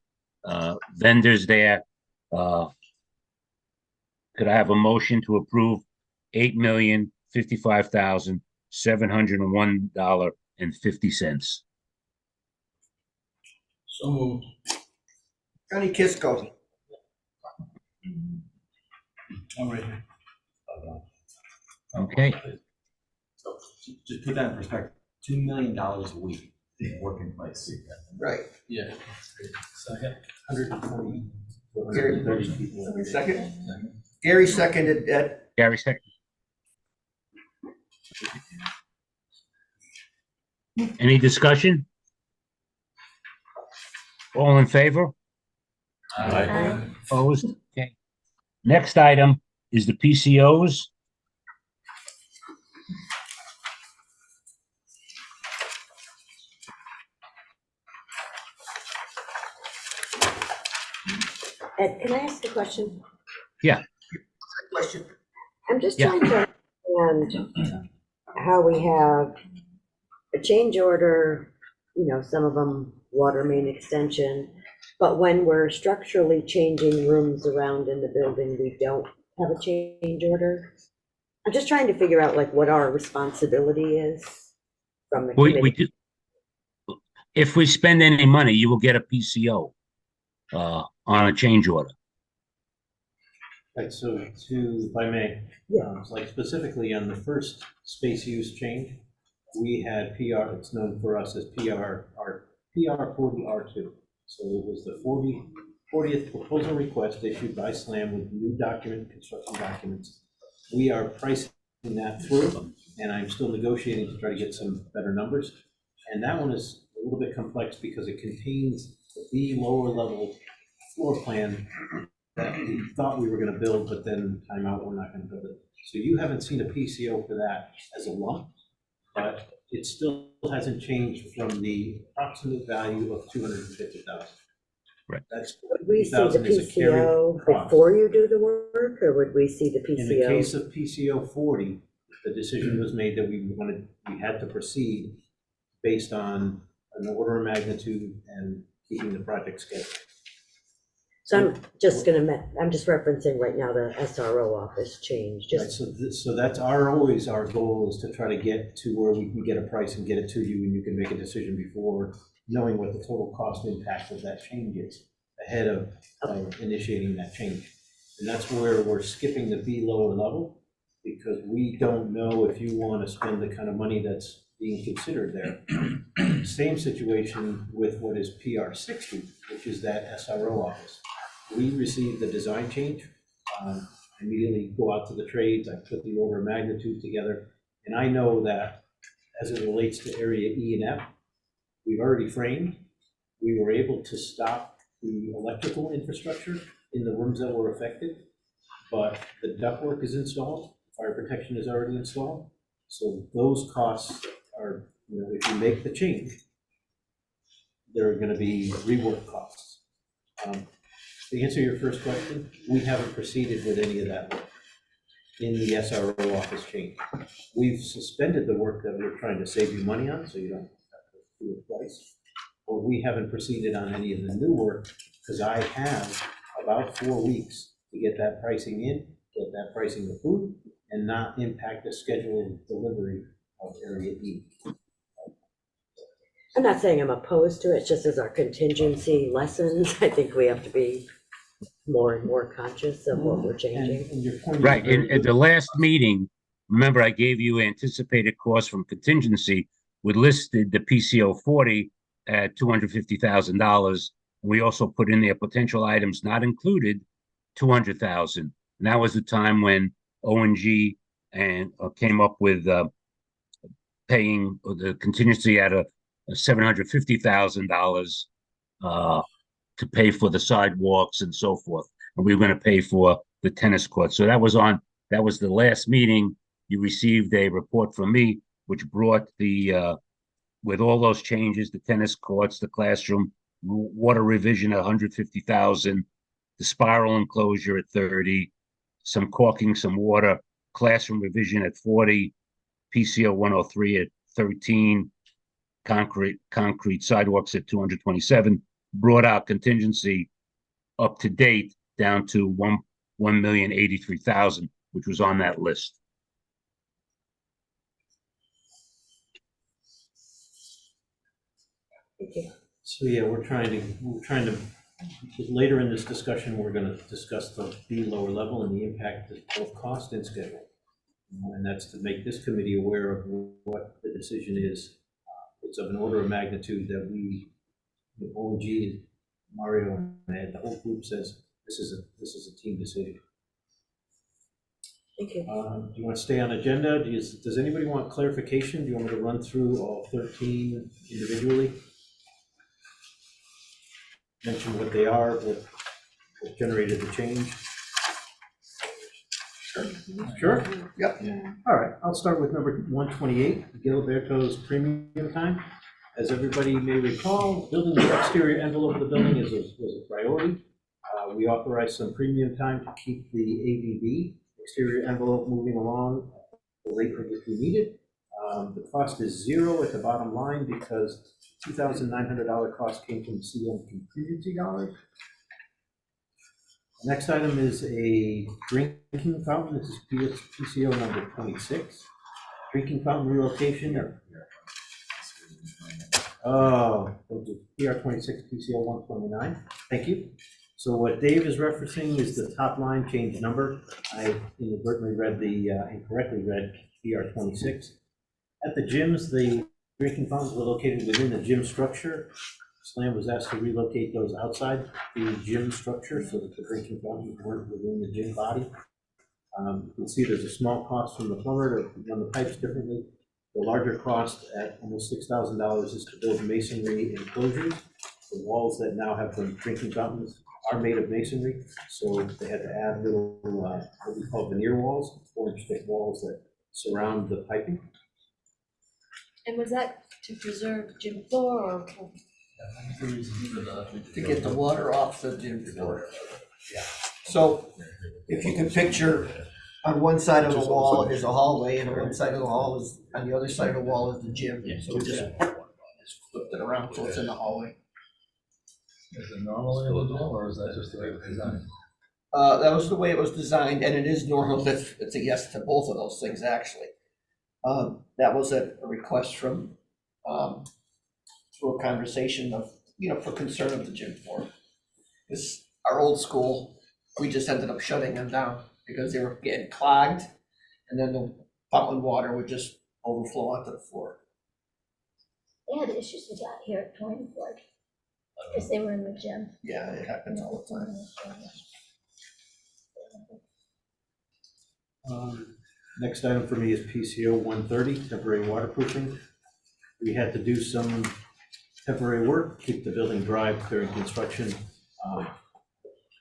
vendors there. Could I have a motion to approve $8,055,701.50? So moved. Johnny Kisco. All right. Okay, So just put that in perspective, $2 million a week work in place. Right. Yeah. Second. 120. Gary. 130 people. Second. Gary seconded that. Gary, second. Any discussion? All in favor? Aye. Opposed? Okay. Next item is the PCOs. Ed, can I ask a question? Yeah. Question. I'm just Yeah. trying to understand how we have a change order, some of them water main extension, but when we're structurally changing rooms around in the building, we don't have a change order. I'm just trying to figure out like what our responsibility is from the We committee. do. If we spend any money, you will get a PCO on a change order. Right, so if I may, like specifically on the first space use change, we had PR, it's known for us as PR 40R2. So it was the 40th proposal request issued by SLAM with new construction documents. We are pricing that through, and I'm still negotiating to try to get some better numbers. And that one is a little bit complex because it contains the lower level floor plan that we thought we were gonna build, but then time out, we're not gonna build it. So you haven't seen a PCO for that as a lump, but it still hasn't changed from the approximate value of 250,000. Right. That's Would we see the 50,000 is a carry PCO cost. before you do the work, or would we see the In the case PCO? of PCO 40, the decision was made that we had to proceed based on an order of magnitude and keeping the project schedule. So I'm just referencing right now the SRO office change, Right, just, so that's always our goal, is to try to get to where we can get a price and get it to you, and you can make a decision before knowing what the total cost impact of that change is, ahead of initiating that change. And that's where we're skipping the B lower level, because we don't know if you want to spend the kind of money that's being considered there. Same situation with what is PR 60, which is that SRO office. We received the design change, immediately go out to the trades, I put the order of magnitude together, and I know that as it relates to area E and F, we've already framed. We were able to stop the electrical infrastructure in the rooms that were affected, but the ductwork is installed, fire protection is already installed. So those costs are, if you make the change, there are gonna be rework costs. To answer your first question, we haven't proceeded with any of that work in the SRO office change. We've suspended the work that we're trying to save you money on, so you don't have to do it twice. But we haven't proceeded on any of the new work, because I have about 4 weeks to get that pricing in, get that pricing approved, and not impact the schedule of delivery of area E. I'm not saying I'm opposed to it, it's just as our contingency lessens, I think we have to be more and more conscious of what we're changing. And your point is Right. very In at good. the last meeting, remember I gave you anticipated costs from contingency, we listed the PCO 40 at $250,000. We also put in there potential items not included, 200,000. And that was the time when ONG and came up with paying the contingency at a $750,000 to pay for the sidewalks and so forth. And we were going to pay for the tennis court. So that was the last meeting. You received a report from me, which brought with all those changes, the tennis courts, the classroom, water revision at 150,000, the spiral enclosure at 30, some caulking, some water, classroom revision at 40, PCO 103 at 13, concrete sidewalks at 227, brought our contingency up to date down to 1,083,000, which was on that list. Okay. So yeah, we're trying to, later in this discussion, we're gonna discuss the B lower level and the impact of both cost and schedule. And that's to make this committee aware of what the decision is. It's of an order of magnitude that we, the ONG, Mario, and the whole group says, this is a team decision. Thank you. Do you want to stay on agenda? Does anybody want clarification? Do you want me to run through all 13 individually? Mention what they are, what generated the change? Sure? Yep. All right, I'll start with number 128, Gilberto's premium time. As everybody may recall, building the exterior envelope of the building was a priority. We authorized some premium time to keep the ABB exterior envelope moving along at the rate at which we needed. The cost is zero at the bottom line because $2,900 cost came from CM contingency dollars. The next item is a drinking fountain. This is PCO number 26. Drinking fountain relocation. PR 26 PCO 129. Thank you. So what Dave is referencing is the top line change number. I inadvertently read incorrectly read PR 26. At the gyms, the drinking fountains were located within the gym structure. SLAM was asked to relocate those outside the gym structure so that the drinking fountains weren't within the gym body. You can see there's a small cost from the plumber to run the pipes differently. The larger cost at almost $6,000 is to build masonry enclosures. The walls that now have the drinking fountains are made of masonry, so they had to add little, what we call veneer walls, 4-inch thick walls that surround the piping. And was that to preserve gym floor or? To get the water off the gym floor. So if you can picture, on one side of the wall is a hallway, and on one side of the hall is, on the other side of the wall is the gym. So we just flipped it around so it's in the hallway. Is it normally in the gym, or is that just the way it was designed? That was the way it was designed, and it is normal. It's a yes to both of those things, actually. That was a request from, through a conversation of, for concern of the gym floor. Because our old school, we just ended up shutting them down because they were getting clogged, and then the fountain water would just overflow onto the floor. They had issues with that here at Torrington, because they were in the gym. Yeah, it happens all the time. Next item for me is PCO 130, temporary waterproofing. We had to do some temporary work, keep the building dry during construction.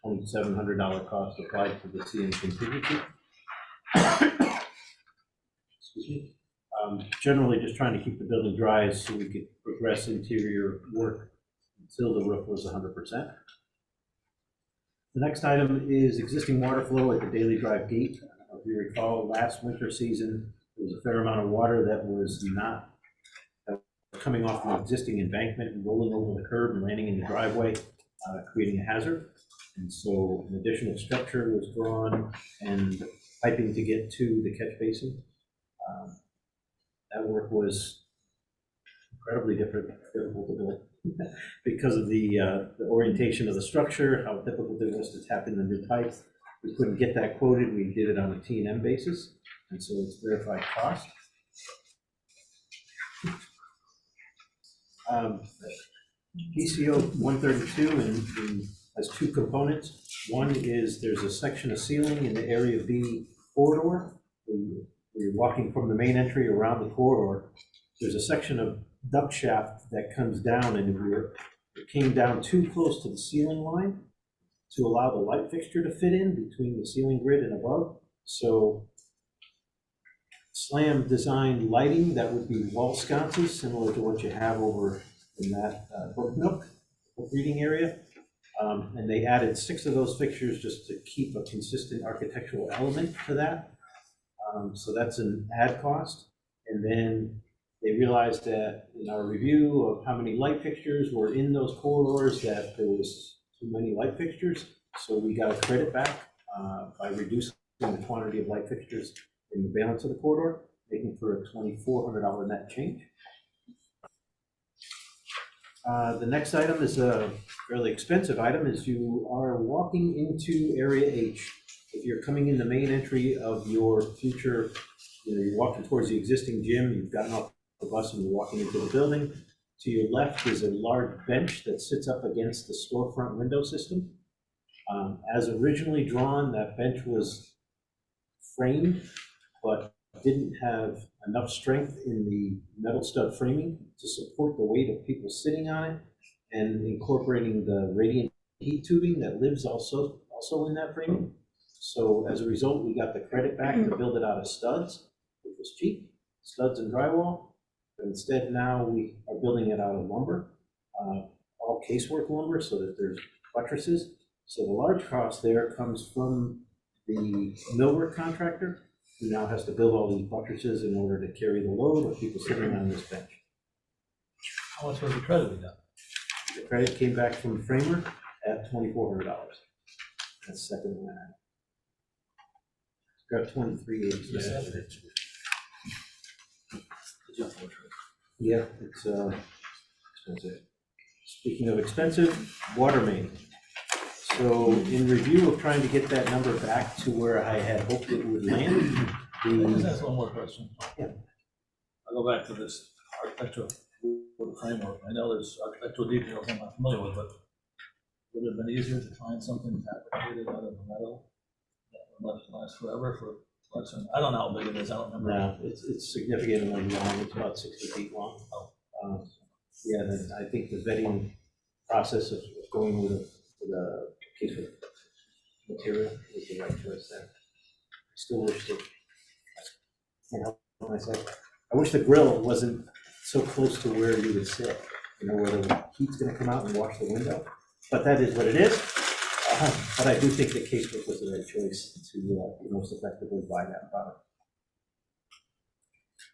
$2,700 cost applied for the CM contingency. Excuse me. Generally just trying to keep the building dry so we could progress interior work until the roof was 100%. The next item is existing water flow at the Daily Drive gate. If you recall, last winter season, there was a fair amount of water that was coming off an existing embankment and rolling over the curb and landing in the driveway, creating a hazard. And so an additional structure was drawn and piping to get to the catch basin. That work was incredibly difficult to build because of the orientation of the structure, how difficult it was to tap in the new pipes. We couldn't get that quoted. We did it on a T&M basis, and so it's verified cost. PCO 132 and has two components. One is there's a section of ceiling in the Area B corridor. When you're walking from the main entry around the corridor, there's a section of duct shaft that comes down, and it came down too close to the ceiling line to allow the light fixture to fit in between the ceiling grid and above. So SLAM designed lighting that would be wall sconces, similar to what you have over in that book nook, book reading area. And they added 6 of those fixtures just to keep a consistent architectural element to that. So that's an add cost. And then they realized that in our review of how many light fixtures were in those corridors, that there was too many light fixtures. So we got a credit back by reducing the quantity of light fixtures in the balance of the corridor, making for a $2,400 net change. The next item is a fairly expensive item, is you are walking into Area H. If you're coming in the main entry of your future, you're walking towards the existing gym, you've gotten off the bus and you're walking into the building. To your left is a large bench that sits up against the storefront window system. As originally drawn, that bench was framed, but didn't have enough strength in the metal stud framing to support the weight of people sitting on it, and incorporating the radiant heat tubing that lives also in that framing. So as a result, we got the credit back to build it out of studs, which was cheap, studs and drywall. But instead now we are building it out of lumber, all casework lumber, so that there's buttresses. So the large cost there comes from the millwork contractor, who now has to build all these buttresses in order to carry the load of people sitting on this bench. How much was the credit we got? The credit came back from the framer at $2,400. That's second line. Got 2387. Yeah, it's expensive. Speaking of expensive, water main. So in review of trying to get that number back to where I had hoped it would land, Just ask one more question. Yeah. I'll go back to this architectural framework. I know there's architectural details I'm not familiar with, but would it have been easier to find something fabricated out of metal that would last forever for less than, I don't know how big it is, I don't remember. no, it's significantly long. It's about 60 feet long. Yeah, I think the vetting process of going with a piece of material was the right choice there. I still wish that, I wish the grill wasn't so close to where you would sit, where the heat's gonna come out and wash the window, but that is what it is. But I do think that casework was the right choice to most effectively buy that product.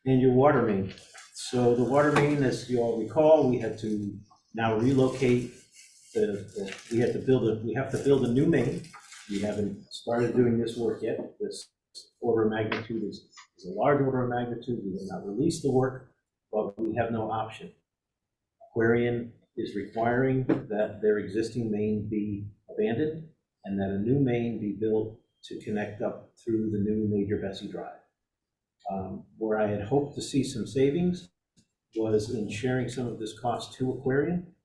And your water main. So the water main, as you all recall, we had to now relocate we have to build a new main. We haven't started doing this work yet. This order of magnitude is a large order of magnitude. We have not released the work, but we have no option. Aquarian is requiring that their existing main be abandoned and that a new main be built to connect up through the new Major Bessie Drive. Where I had hoped to see some savings was in sharing some of this cost to Aquarian.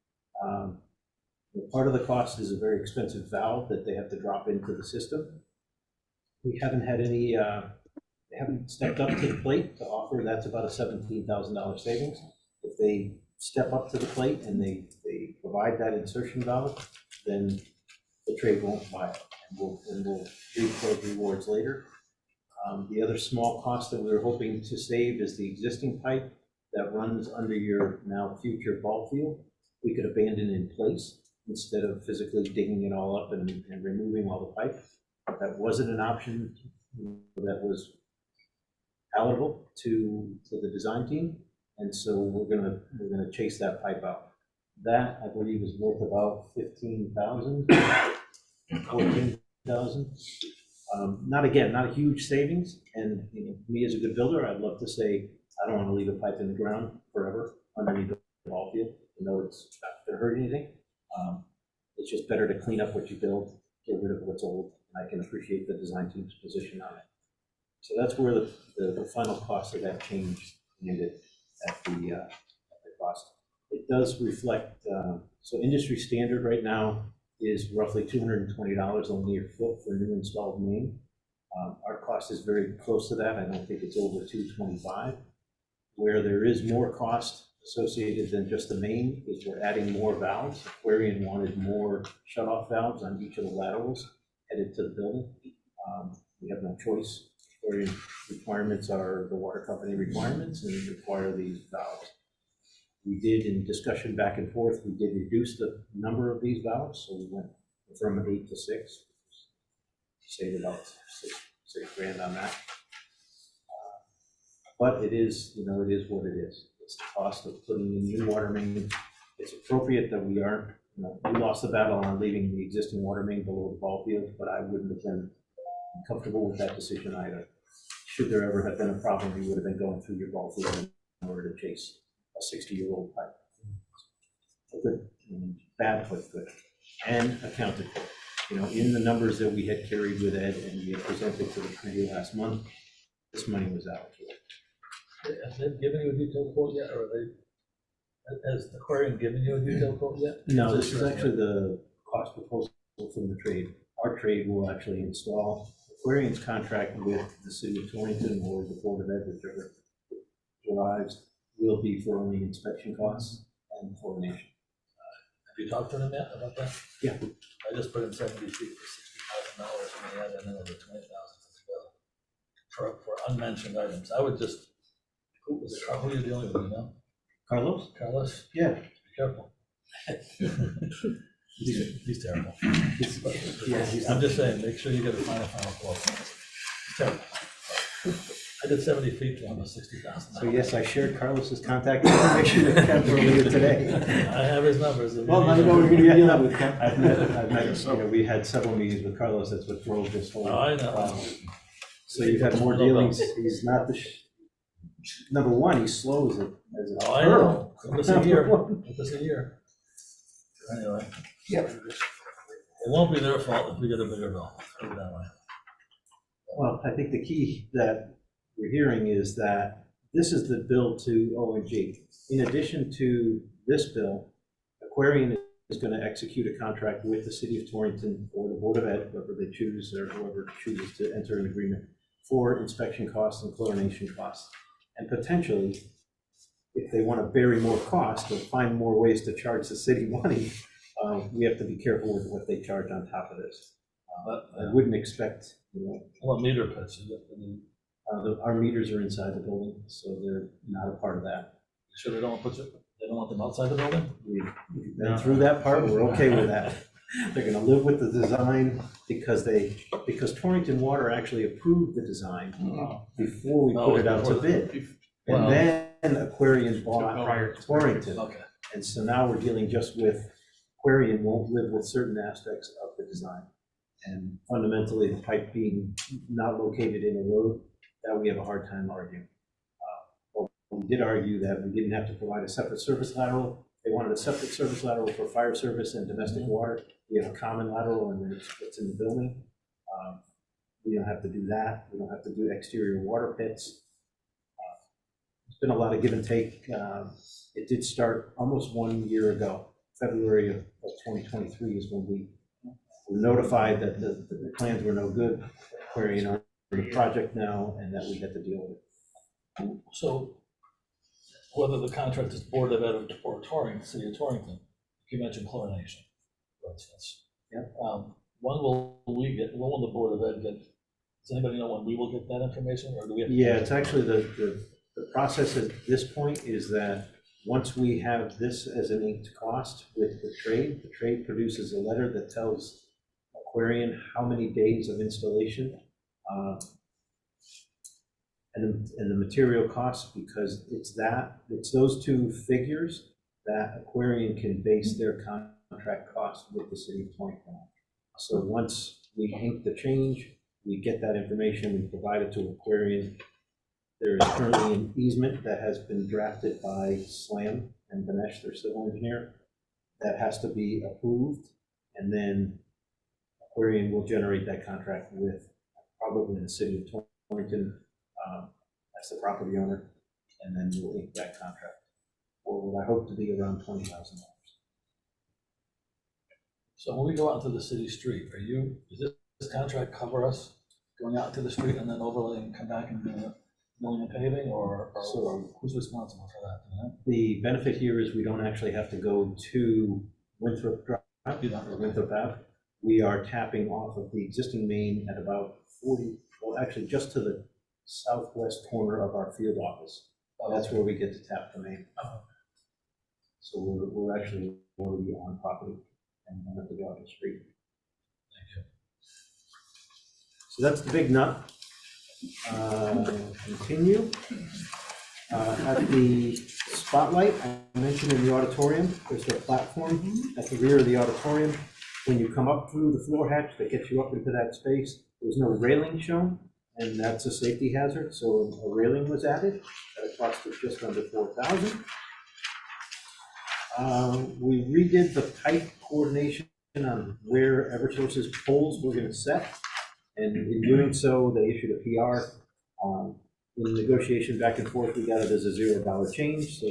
Part of the cost is a very expensive valve that they have to drop into the system. We haven't had any, they haven't stepped up to the plate to offer. That's about a $17,000 savings. If they step up to the plate and they provide that insertion valve, then the trade won't buy it, and we'll reap those rewards later. The other small cost that we were hoping to save is the existing pipe that runs under your now future ball field. We could abandon in place instead of physically digging it all up and removing all the pipe. That wasn't an option that was palatable to the design team, and so we're gonna chase that pipe out. That, I believe, is worth about $15,000, $14,000. Not a huge savings, and me as a good builder, I'd love to say I don't want to leave a pipe in the ground forever underneath the ball field, though it's not going to hurt anything. It's just better to clean up what you build, get rid of what's old, and I can appreciate the design team's position on it. So that's where the final cost of that change ended at the cost. It it does reflect, so industry standard right now is roughly $220 a linear foot for new installed main. Our cost is very close to that. I don't think it's over $225. Where there is more cost associated than just the main is we're adding more valves. Aquarian wanted more shut-off valves on each of the laterals headed to the building. We have no choice. Aquarian requirements are the water company requirements and require these valves. We did, in discussion back and forth, we did reduce the number of these valves, so we went from 8 to 6. Saved about $6,000 on that. But it is, you know, it is what it is. It's the cost of putting in new water main. It's appropriate that we aren't, you know, we lost the battle on leaving the existing water main below the ball field, but I wouldn't have been comfortable with that decision either. Should there ever have been a problem, you would have been going through your ball field in order to chase a 60-year-old pipe. Good, bad, but good, and accounted for. You know, in the numbers that we had carried with Ed and we had presented to the committee last month, this money was allocated. Have they given you a detailed quote yet, or has the Aquarian given you a detailed quote yet? No, this is actually the cost proposal from the trade. Our trade will actually install Aquarian's contract with the city of Torrington or the Board of Ed, whichever arrives, will be for only inspection costs and chlorination. Have you talked to them yet about that? Yeah. I just put in 70 feet for $60,000 and they added another 20,000 for unmentioned items. I would just, who are you dealing with, you know? Carlos? Carlos? Yeah. Be careful. He's terrible. Yeah, I'm just saying, make sure you get a final quote. He's terrible. I did 70 feet for almost $60,000. So yes, I shared Carlos's contact information with Kemp earlier today. I have his numbers. Well, now you know we're going to be dealing with Kemp. I've met, you know, we had several meetings with Carlos. That's what drove this whole. Oh, I know. So you've had more dealings. He's not the, number one, he slows it as a Oh, I turtle. know. Give us a year. Give us a year. Anyway. Yep. It won't be their fault if we get a bigger bill. Put it that way. Well, I think the key that we're hearing is that this is the bill to ONG. In addition to this bill, Aquarian is going to execute a contract with the city of Torrington or the Board of Ed, whoever they choose or whoever chooses to enter an agreement for inspection costs and chlorination costs. And potentially, if they want to bury more cost or find more ways to charge the city money, we have to be careful with what they charge on top of this. I wouldn't expect, you know. What meter pits? Our meters are inside the building, so they're not a part of that. Sure they don't want them outside the building? We've been through that part, we're okay with that. They're gonna live with the design because Torrington Water actually approved the design before we put it out to bid. And then Aquarian bought Torrington. Okay. And so now we're dealing just with, Aquarian won't live with certain aspects of the design. And fundamentally, the pipe being not located in a road, that we have a hard time arguing. But we did argue that we didn't have to provide a separate service lateral. They wanted a separate service lateral for fire service and domestic water. We have a common lateral and it's in the building. We don't have to do that. We don't have to do exterior water pits. It's been a lot of give and take. It did start almost 1 year ago. February of 2023 is when we were notified that the plans were no good. Aquarian are in the project now, and that we had to deal with it. So whether the contract is Board of Ed or Torrington, City of Torrington, you mentioned chlorination, for instance. Yeah. When will the Board of Ed get, does anybody know when we will get that information, or do we have? Yeah, it's actually the process at this point is that once we have this as an inked cost with the trade produces a letter that tells Aquarian how many days of installation and the material costs, because it's those two figures that Aquarian can base their contract cost with the city of Torrington. So once we ink the change, we get that information, we provide it to Aquarian. There is currently an easement that has been drafted by SLAM and Ganesh, their civil engineer, that has to be approved, and then Aquarian will generate that contract with probably the city of Torrington as the property owner, and then we'll ink that contract. or what I hope to be around $20,000. So when we go out to the city street, does this contract cover us going out to the street and then overlaying, come back and milling and paving, or who's responsible for that, you know? The benefit here is we don't actually have to go to Winthrop Drive, or Winthrop Ave. We are tapping off of the existing main at about 40, well, actually just to the southwest corner of our field office. That's where we get to tap the main. So we're actually already on property and don't have to go out the street. Thank you. So that's the big nut. Continue. At the spotlight, I mentioned in the auditorium, there's a platform at the rear of the auditorium. When you come up through the floor hatch that gets you up into that space, there's no railing shown, and that's a safety hazard, so a railing was added at a cost of just under $4,000. We redid the pipe coordination on where Eversource's poles were going to set, and in doing so, they issued a PR. In negotiation back and forth, we got it as a $0 change, so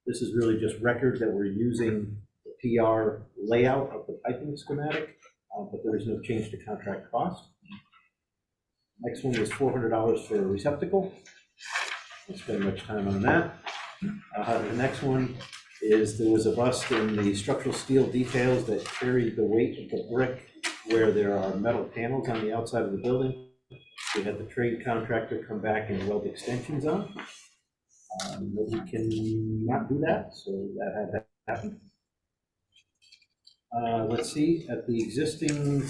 this is really just record that we're using the PR layout of the piping schematic, but there is no change to contract cost. Next one was $400 for a receptacle. Don't spend much time on that. The next one is there was a bust in the structural steel details that carried the weight of the brick where there are metal panels on the outside of the building. We had the trade contractor come back and weld extensions on. But we can not do that, so that had to happen. Let's see, at the existing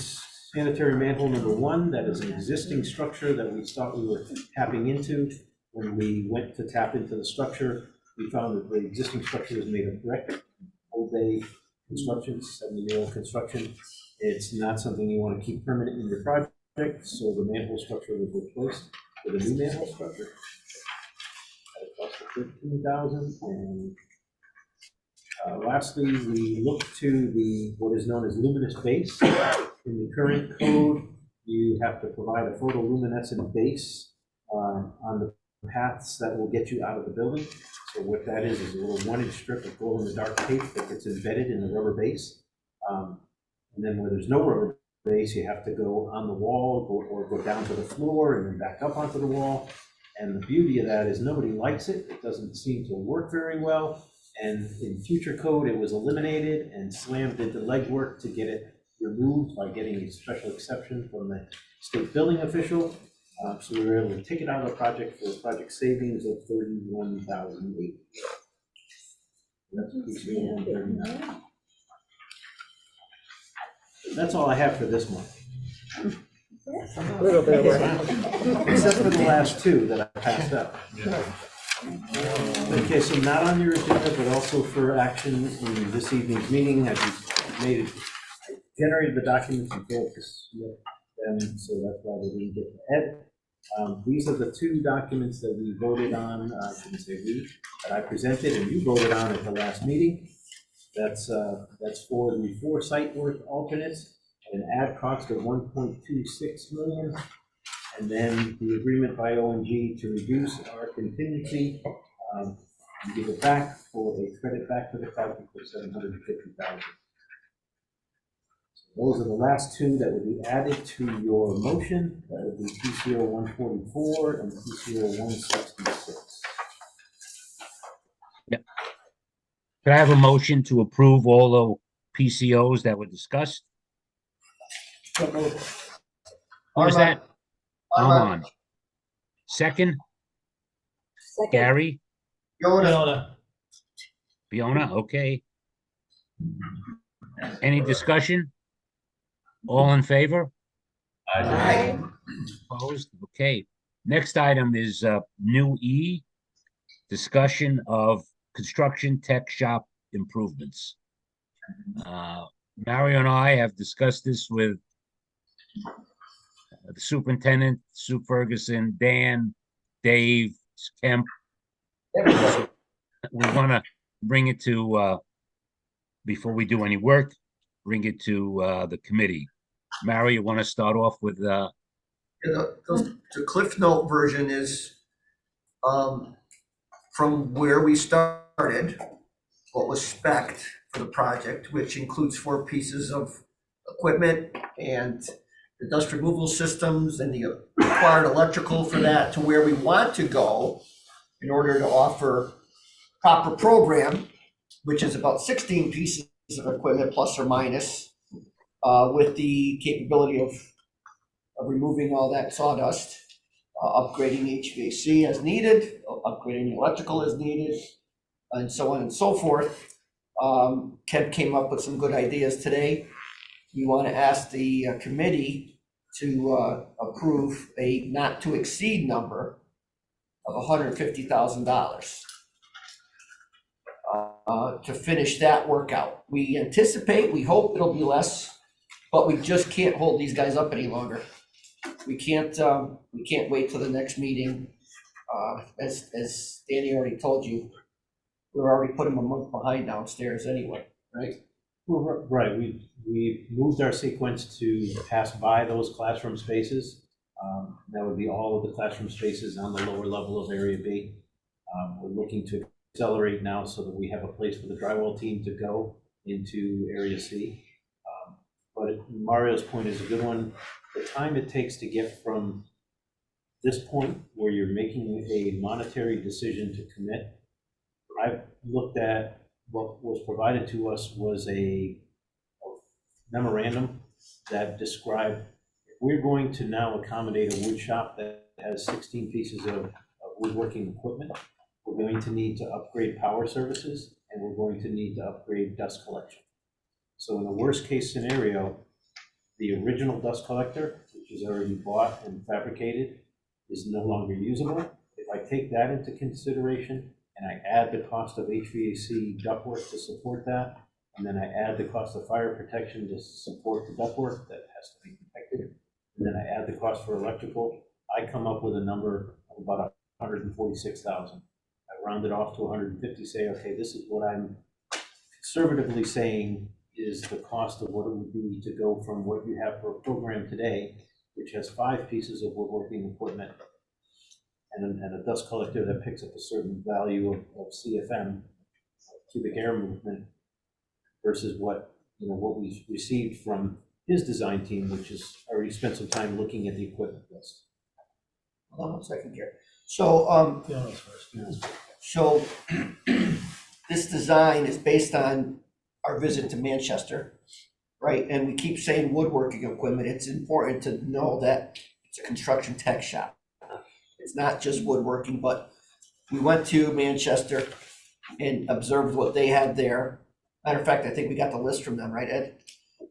sanitary manhole number 1, that is an existing structure that we thought we were tapping into. When we went to tap into the structure, we found that the existing structure was made of brick, old day construction, 70-year-old construction. It's not something you want to keep permanent in your project, so the manhole structure was replaced with a new manhole structure at a cost of $13,000. And lastly, we looked to what is known as luminous base. In the current code, you have to provide a photoluminescent base on the paths that will get you out of the building. So what that is a little 1-inch strip of glow-in-the-dark tape that gets embedded in the rubber base. And then where there's no rubber base, you have to go on the wall or go down to the floor and then back up onto the wall. And the beauty of that is nobody likes it. It doesn't seem to work very well. And in future code, it was eliminated, and SLAM did the legwork to get it removed by getting a special exception from the state building official. So we were able to take it out of the project for a project savings of $31,008. That's PCO 139. That's all I have for this month. A little bit of work. Except for the last 2 that I passed out. Okay, so not on your agenda, but also for action in this evening's meeting. I generated the documents and failed to submit them, so that's why they didn't get to ed. These are the 2 documents that we voted on, I shouldn't say we, that I presented and you voted on at the last meeting. That's for the 4 site work alternates at an add cost of $1.26 million. And then the agreement by ONG to reduce our contingency and give it back for a credit back to the project for $750,000. So those are the last 2 that will be added to your motion. That would be PCO 144 and PCO 166. Yep. Could I have a motion to approve all the PCOs that were discussed? Who was that? Armand. Second, Second. Gary, Fiona, Fiona, okay. Any discussion? All in favor? Aye. Opposed? Okay. Next item is new E, discussion of construction tech shop improvements. Mario and I have discussed this with the superintendent, Sue Ferguson, Dan, Dave, Kemp. We want to bring it to, before we do any work, bring it to the committee. Mario, you want to start off with The Cliff Note version is from where we started started, what was spec'd for the project, which includes 4 pieces of equipment and the dust removal systems and the required electrical for that, to where we want to go in order to offer proper program, which is about 16 pieces of equipment plus or minus, with the capability of removing all that sawdust, upgrading HVAC as needed, upgrading electrical as needed, and so on and so forth. Ken came up with some good ideas today. We want to ask the committee to approve a not to exceed number of $150,000 to finish that workout. We anticipate, we hope it'll be less, but we just can't hold these guys up any longer. We can't wait till the next meeting. As Danny already told you, we're already putting them a month behind downstairs anyway, right? Well, right, we moved our sequence to pass by those classroom spaces. That would be all of the classroom spaces on the lower level of Area B. We're looking to accelerate now so that we have a place for the drywall team to go into Area C. But Mario's point is a good one. The time it takes to get from this point where you're making a monetary decision to commit, I've looked at what was provided to us was a memorandum that described, if we're going to now accommodate a wood shop that has 16 pieces of woodworking equipment, we're going to need to upgrade power services, and we're going to need to upgrade dust collection. So in a worst case scenario, the original dust collector, which is already bought and fabricated, is no longer usable. If I take that into consideration and I add the cost of HVAC ductwork to support that, and then I add the cost of fire protection to support the ductwork that has to be protected, and then I add the cost for electrical, I come up with a number of about $146,000. I round it off to 150, say, okay, this is what I'm conservatively saying is the cost of what it would be to go from what you have for a program today, which has 5 pieces of woodworking equipment and a dust collector that picks up a certain value of CFM, cubic air movement, versus what we received from his design team, which has already spent some time looking at the equipment list. Hold on 1 second here. So, so this design is based on our visit to Manchester, right? And we keep saying woodworking equipment. It's important to know that it's a construction tech shop. It's not just woodworking, but we went to Manchester and observed what they had there. Matter of fact, I think we got the list from them, right, Ed?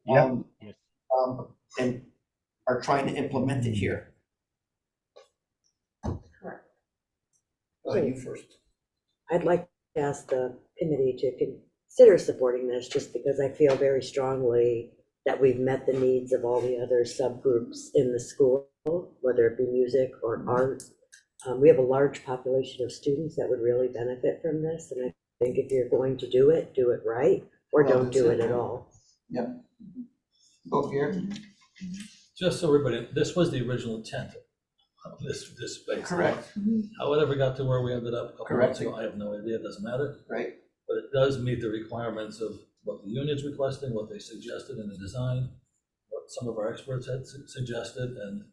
Yeah. And are trying to implement it here. Correct. Go ahead, you first. I'd like to ask the committee to consider supporting this, just because I feel very strongly that we've met the needs of all the other subgroups in the school, whether it be music or art. We have a large population of students that would really benefit from this, and I think if you're going to do it right, or Well, don't do that's it it. at all. Yep. Go here. Just so everybody, this was the original intent of this space. Correct, How it ever got to where we ended up a couple Correct. months ago, I have no idea, it doesn't matter. right? But it does meet the requirements of what the union's requesting, what they suggested in the design, what some of our experts had suggested, and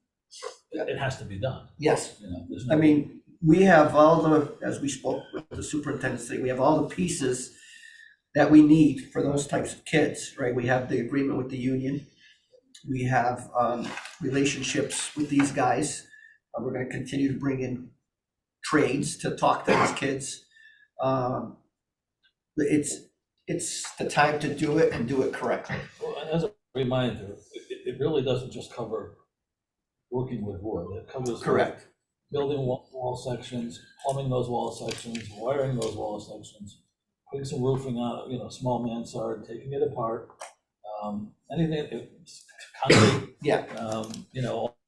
it has to be done. Yes. There's I no. mean, we have all the, as we spoke with the superintendent today, we have all the pieces that we need for those types of kids, right? We have the agreement with the union. We have relationships with these guys. We're going to continue to bring in trades to talk to these kids. It's the time to do it and do it correctly. Well, and as a reminder, it really doesn't just cover working with wood. It covers Correct. building wall sections, plumbing those wall sections, wiring those wall sections, putting some roofing on, small mansard, taking it apart, anything, concrete, Yeah.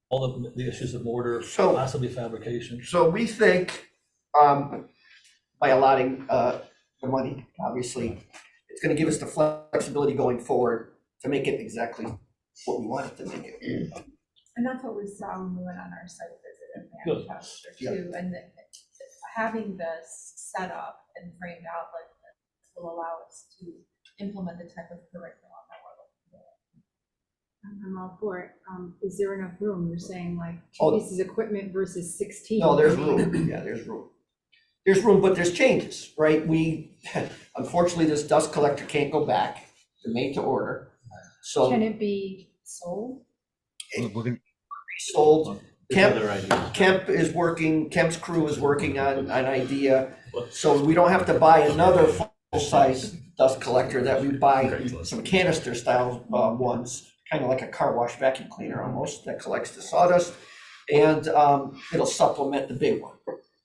all the issues of mortar, So- possibly fabrication. So we think by allotting the money, obviously, it's going to give us the flexibility going forward to make it exactly what we want it to make it. And that's what we saw when we went on our site visit in Good. Manchester Yeah. too, and having the set up and framed out like this will allow us to implement the type of curriculum that we're looking for. I'm all for it. Is there enough room? You're saying like Oh. 2 pieces of equipment versus 16? No, there's I mean, room, yeah, there's room. There's room, but there's changes, right? Unfortunately, this dust collector can't go back, it's made to order. So Can it be sold? We're gonna, sold, There's Kemp, other ideas. Kemp's crew is working on an idea. So we don't have to buy another full-size dust collector, that we buy some canister style ones, kind of like a car wash vacuum cleaner almost, that collects the sawdust. And it'll supplement the big one.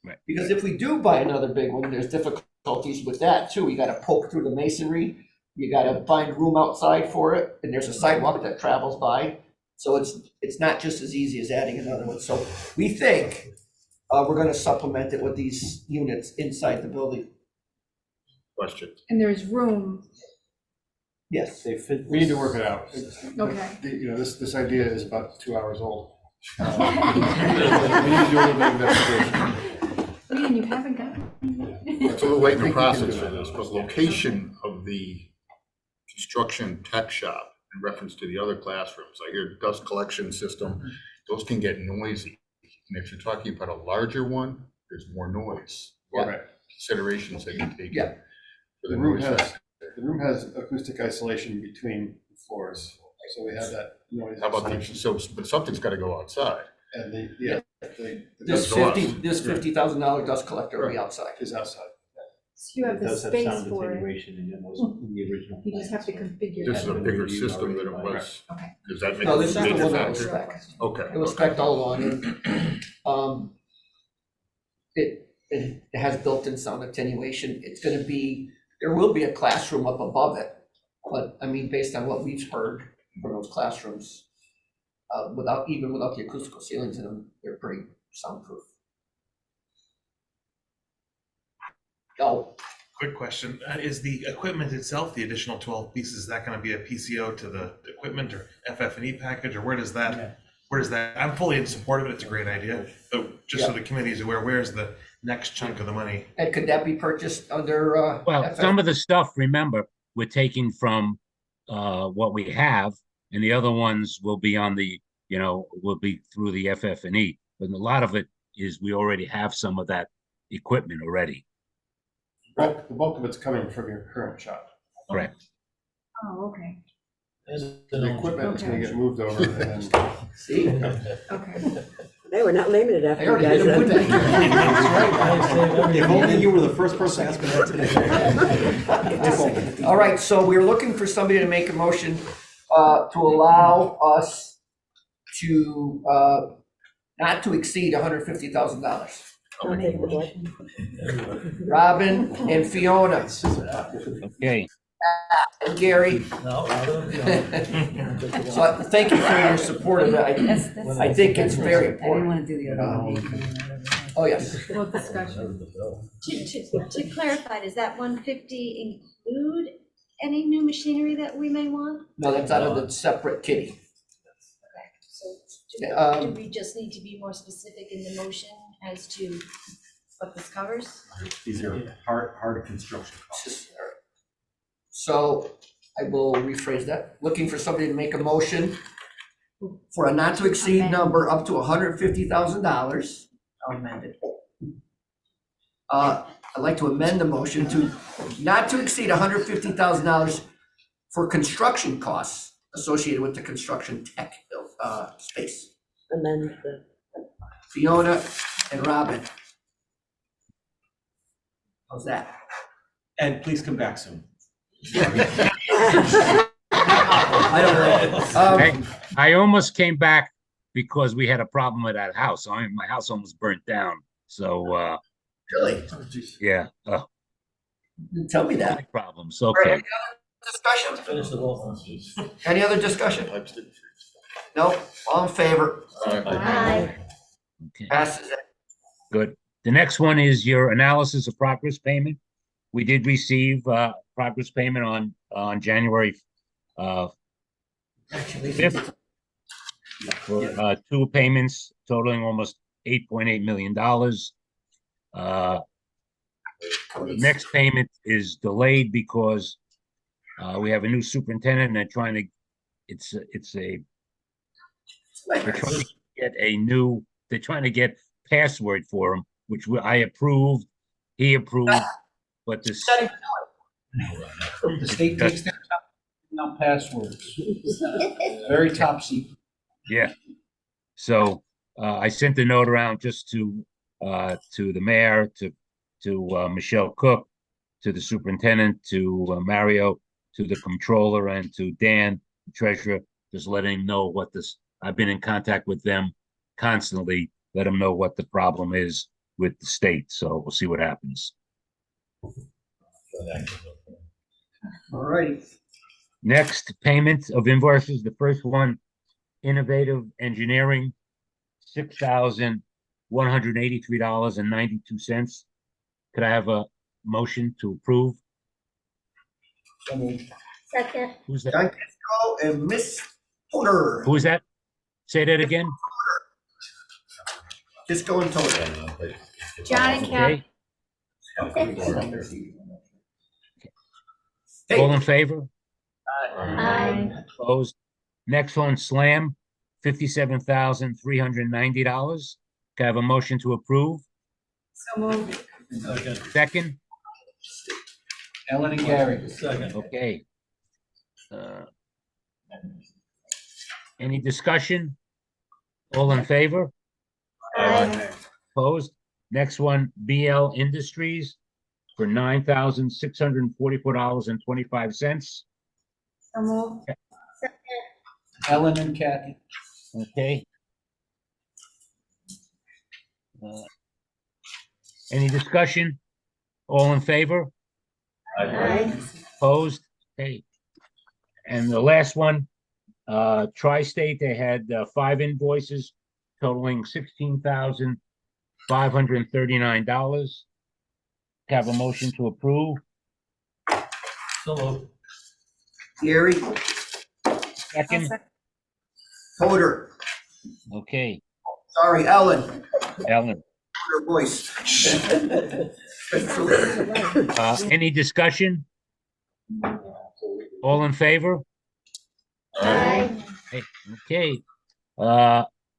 Right. Because if we do buy another big one, there's difficulties with that too. You gotta poke through the masonry, you gotta find room outside for it, and there's a sidewalk that travels by. So it's not just as easy as adding another one. So we think we're gonna supplement it with these units inside the building. Question. And there's room, Yes. They fit. We need to work it out. Okay. You know, this idea is about 2 hours old. We need to do a little bit of investigation. Ian, you haven't gotten. It's a little late in the process for this, but location of the construction tech shop in reference to the other classrooms, I hear dust collection system, those can get noisy. And if you're talking about a larger one, there's more noise. What Right. considerations that you take? Yeah. For The the room noise has, factor? the room has acoustic isolation between the floors, so we have that noise How about the, isolation. so, but something's gotta go outside. And the This Does go up. $50,000 dust collector will be outside. is outside. So you have the Does have space sound for it. attenuation in those, in the original. You just have to plans. configure This is a that. bigger system than it was. Okay. Does that make No, a this is the major one that was factor? spec. Okay. It was spec'd all along, and, it has built-in sound attenuation. It's gonna be, there will be a classroom up above it. But, I mean, based on what we've heard from those classrooms, even without the acoustical ceilings in them, they're pretty soundproof. Oh, Quick question, is the equipment itself, the additional 12 pieces, is that gonna be a PCO to the equipment or FF&E package, or where does that, I'm fully in support of it, it's a great idea, but just so the committee is aware, where's the next chunk of the money? and could that be purchased under, well, some of the stuff, remember, we're taking from what we have, and the other ones will be on the, will be through the FF&E. But a lot of it is we already have some of that equipment already. The bulk of it's coming from your current shop. Correct. Oh, okay, The equipment is gonna Okay. get moved over and then. See? okay. They were not naming it I after you already guys. made him put then. that. If only you were the first person asking that today. All right, so we're looking for somebody to make a motion to allow us to not to exceed $150,000. I'll take the blame. Robin and Fiona Okay. and Gary. No, So thank you for your support of it. I think it's very I didn't important. want to do the other one. Oh, yes. Well, discussion. To clarify, does that 150 include any new machinery that we may want? No, that's out of the separate kitty. So do we just need to be more specific in the motion as to what this covers? These are hard construction costs. So I will rephrase that. Looking for somebody to make a motion for a not to exceed number up to $150,000. I'll amend it. I'd like to amend the motion to not to exceed $150,000 for construction costs associated with the construction tech space. Amend the, Fiona and Robin. How's that? And please come back soon. I don't know. Hey, I almost came back because we had a problem with that house. I mean, my house almost burnt down. So, Really? yeah, Didn't tell me that. problems. All right, Okay. any other discussion? finish the vote. Any other discussion? No, all in favor? Aye. Okay. Passes it. Good. The next one is your analysis of progress payment. We did receive progress payment on January 5th for 2 payments totaling almost $8.8 million. The next payment is delayed because we have a new superintendent and they're trying to, they're trying to get they're trying to get password for him, which I approved, he approved, but this. The state takes their time, now passwords. Very top secret. Yeah. So I sent a note around just to the mayor, to Michelle Cook, to the superintendent, to Mario, to the controller, and to Dan, the treasurer, just letting him know what this. I've been in contact with them constantly. Let them know what the problem is with the state. So we'll see what happens. All right. Next, payment of invoices. The first one, Innovative Engineering, $6,183.92. Could I have a motion to approve? Second. Who's that? John Kisco and Miss Porter. Who is that? Say that again. Kisco and Toter. John and Kathy. Okay. Hey. All in favor? Aye. Opposed? Next one, Slam, $57,390. Can I have a motion to approve? So moved. Second? Ellen and Gary. Second. Okay. Any discussion? All in favor? Aye. Opposed? Next one, BL Industries for $9,644.25. So moved. Ellen and Kathy. Okay. Any discussion? All in favor? Aye. Opposed? Okay. And the last one, Tri-State, they had 5 invoices totaling $16,539. Have a motion to approve. So moved. Gary, Second? Toter. Okay, Sorry, Ellen. Ellen. Her voice. Any discussion? All in favor? Aye. Okay.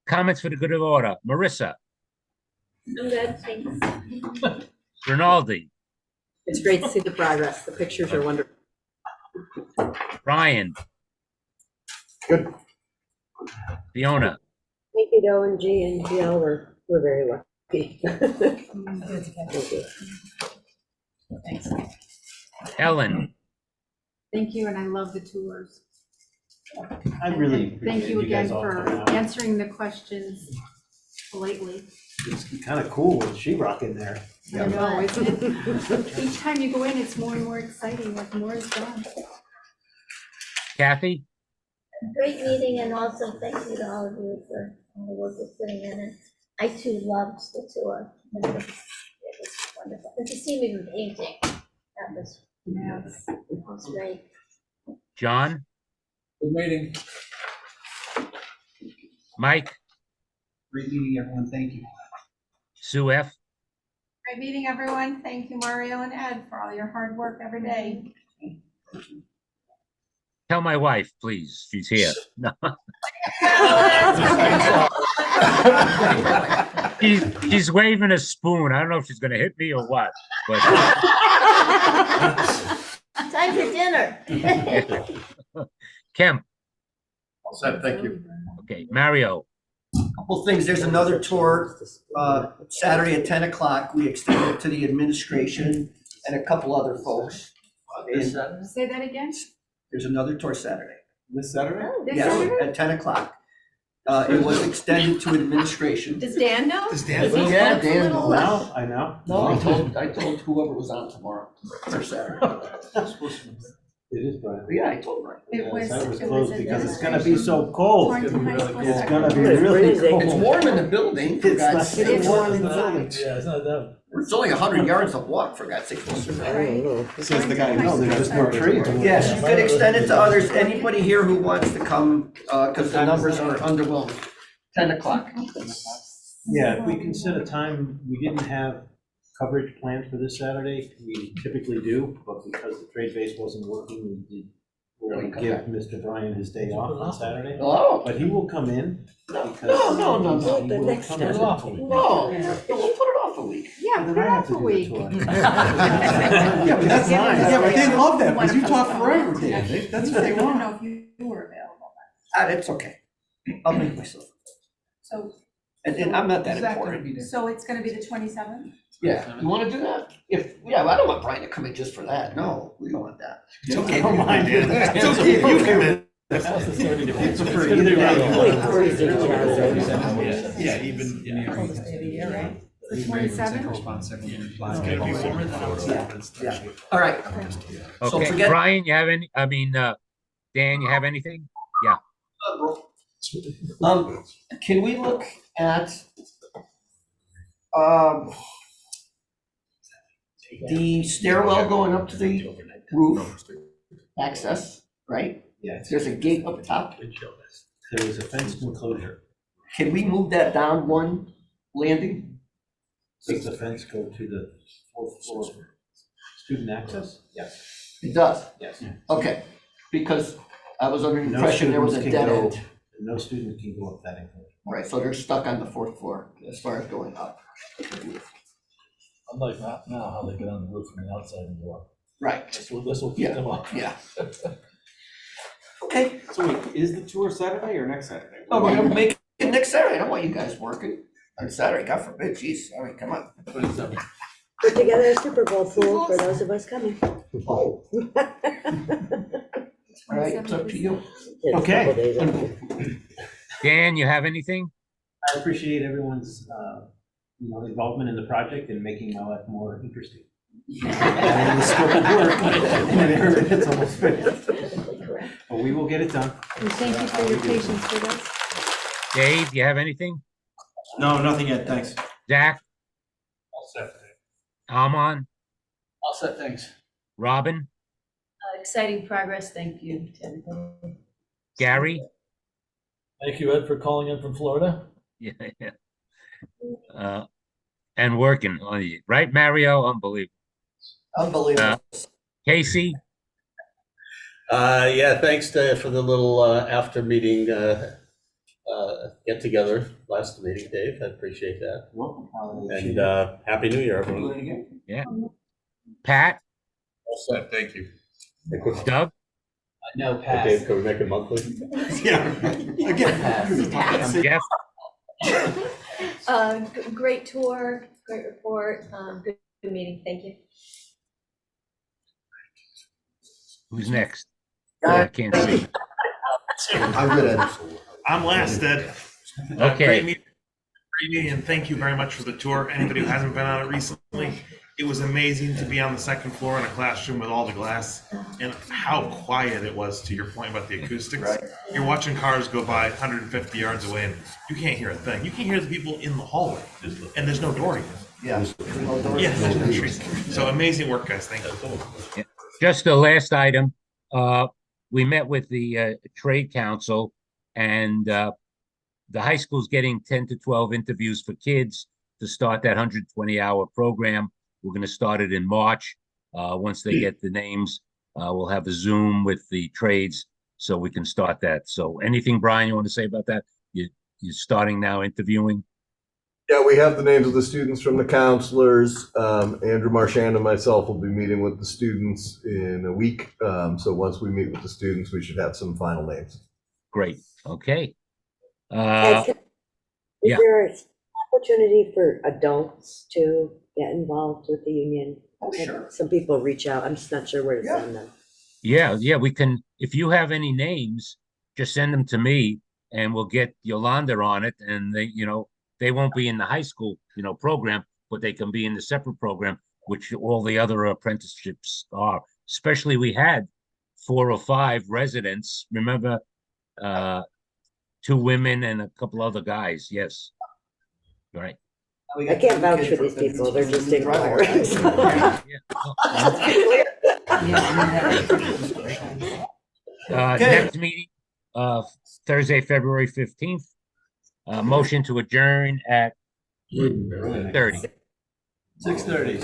Comments for the good of order. Marissa, I'm good, thanks. Rinaldi, It's great to see the progress. The pictures are wonderful. Brian. Good. Fiona, Thank you, to ONG and GL. We're very lucky. Thank you. Thanks. Ellen, Thank you, and I love the tours. I really And thank appreciate you you guys again all for coming out. answering the questions politely. It's kind of cool with sheetrock in there. I know, isn't it? Each time you go in, it's more and more exciting, like more is done. Kathy, Great meeting, and also thank you to all of you for all the work you're putting in it. I too loved the tour. It was wonderful. And to see me even painting, that was great. John, Good meeting. Mike, Great meeting, everyone. Thank you. Sue F. Great meeting, everyone. Thank you, Mario and Ed, for all your hard work every day. Tell my wife, please. She's here. No. She's waving a spoon. I don't know if she's gonna hit me or what, but Time for dinner. Kemp, All set, thank you. okay, Mario, Couple things, there's another tour, Saturday at 10 o'clock. We extended it to the administration and a couple other folks. And Say that again? there's another tour Saturday. This Saturday? This Yes, Saturday? at 10 o'clock. It was extended to administration. Does Dan know? Does Dan- Because he Yeah, looks a Dan little- knows. I know. No, I told whoever was on tomorrow for Saturday. It is Brian. Yeah, I told her. It was, That was it closed was because it's gonna be so cold. Torrington High School It's gonna be secondary. really freezing. cold. It's warm in the building, for It's God's not sake. getting warm in the Inside. building. Yeah, it's not that. It's only 100 yards to walk, for God's sake. I don't know. Says the guy who No, there's just no trees. Yes, you could extend it to others. Anybody here who wants to come, because the numbers are underwhelming. 10 o'clock. Yeah, if we can set a time, we didn't have coverage planned for this Saturday. We typically do, but because the trade base wasn't working, we're going to give Mr. Bryan his day off on Saturday. Oh, But he will come in. no, because no, no, he no. The will next come time. in. No, we'll put it off a week. Yeah, Then put I it have off to a do the week. tour. Yeah, but that's fine. Yeah, but they love that, because you talk forever, Dan. That's what they want. I don't know if you were available. It's okay. I'll make myself. So, And I'm not that Is that gonna important. be there? so it's gonna be the 27th? Yeah, you wanna do that? Yeah, I don't want Brian to come in just for that. No, we don't want that. It's okay. Don't mind it. It's okay if you come in. It's a free Wait, either for his way. agenda. Yeah, even in the. The 27th? Yeah, all right. So Okay, forget- Brian, you have any, Dan, you have anything? Can we look at, the stairwell going up to the roof access, right? Yes, There's a gate up top. there is a fenced enclosure. Can we move that down one landing? Does the fence go to the fourth floor student access? Yes. It does. Yes. Okay, because I was under the No impression there was a students can dead go- end. No student can go up that enclosure. Right, so they're stuck on the fourth floor as far as going up. Unlike not now, how they get on the roof from the outside and go up. Right, This will keep Yeah. them up. yeah. Okay, So wait, is the tour Saturday or next Saturday? oh, we're gonna make it next Saturday. I don't want you guys working on Saturday, God forbid, geez, all right, come on. Put together a Super Bowl pool for those of us coming. Oh, all right, it's up to you. It's a Okay. couple days after. Dan, you have anything? I appreciate everyone's, involvement in the project and making my life more interesting. And the scope of work in an area that's almost finished. But we will get it done. And thank you for your patience with us. Dave, you have anything? No, nothing yet, thanks. Zach, All set. Almon, All set, thanks. Robin, Exciting progress, thank you to everybody. Gary? Thank you, Ed, for calling in from Florida. Yeah. And working on you, right, Mario? Unbelievable. Unbelievable. Casey? Yeah, thanks for the little after meeting get together last meeting, Dave. I appreciate that. Welcome. And Happy New Year, Do everyone. it again. Pat? All set, thank you. Doug? No, Dave, can we make it monthly? Jeff? Great tour, great report, good meeting, thank you. Who's next? I can't see. I'm good at I'm last, Ed. Okay. Great meeting, and thank you very much for the tour. Anybody who hasn't been on it recently, it was amazing to be on the second floor in a classroom with all the glass and how quiet it was, to your point about the acoustics. Right. You're watching cars go by 150 yards away and you can't hear a thing. You can hear the people in the hallway and there's no door even. Yeah. Yeah, there's no tree. So amazing work, guys. Thank you. Just the last item, we met with the trade council and the high school's getting 10 to 12 interviews for kids to start that 120-hour program. We're going to start it in March. Once they get the names, we'll have a Zoom with the trades so we can start that. So anything, Brian, you want to say about that? You're starting now interviewing? Yeah, we have the names of the students from the counselors. Andrew Marchand and myself will be meeting with the students in a week. So once we meet with the students, we should have some final names. Great. Okay. Is yeah. there an opportunity for adults to get involved with the union? Oh, sure. Some people reach out, I'm just not sure where to send them. Yeah, we can, if you have any names, just send them to me and we'll get Yolanda on it and they won't be in the high school, program, but they can be in the separate program, which all the other apprenticeships are. Especially we had 4 or 5 residents, remember, 2 women and a couple other guys. Yes. Right. I can't vouch for these people, they're just inquiring. Next meeting, Thursday, February 15th. Motion to adjourn at 30. 6:30.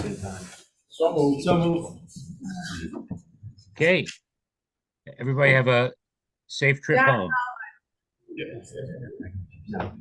So moved. So move. Okay. Everybody have a safe trip home. Yeah.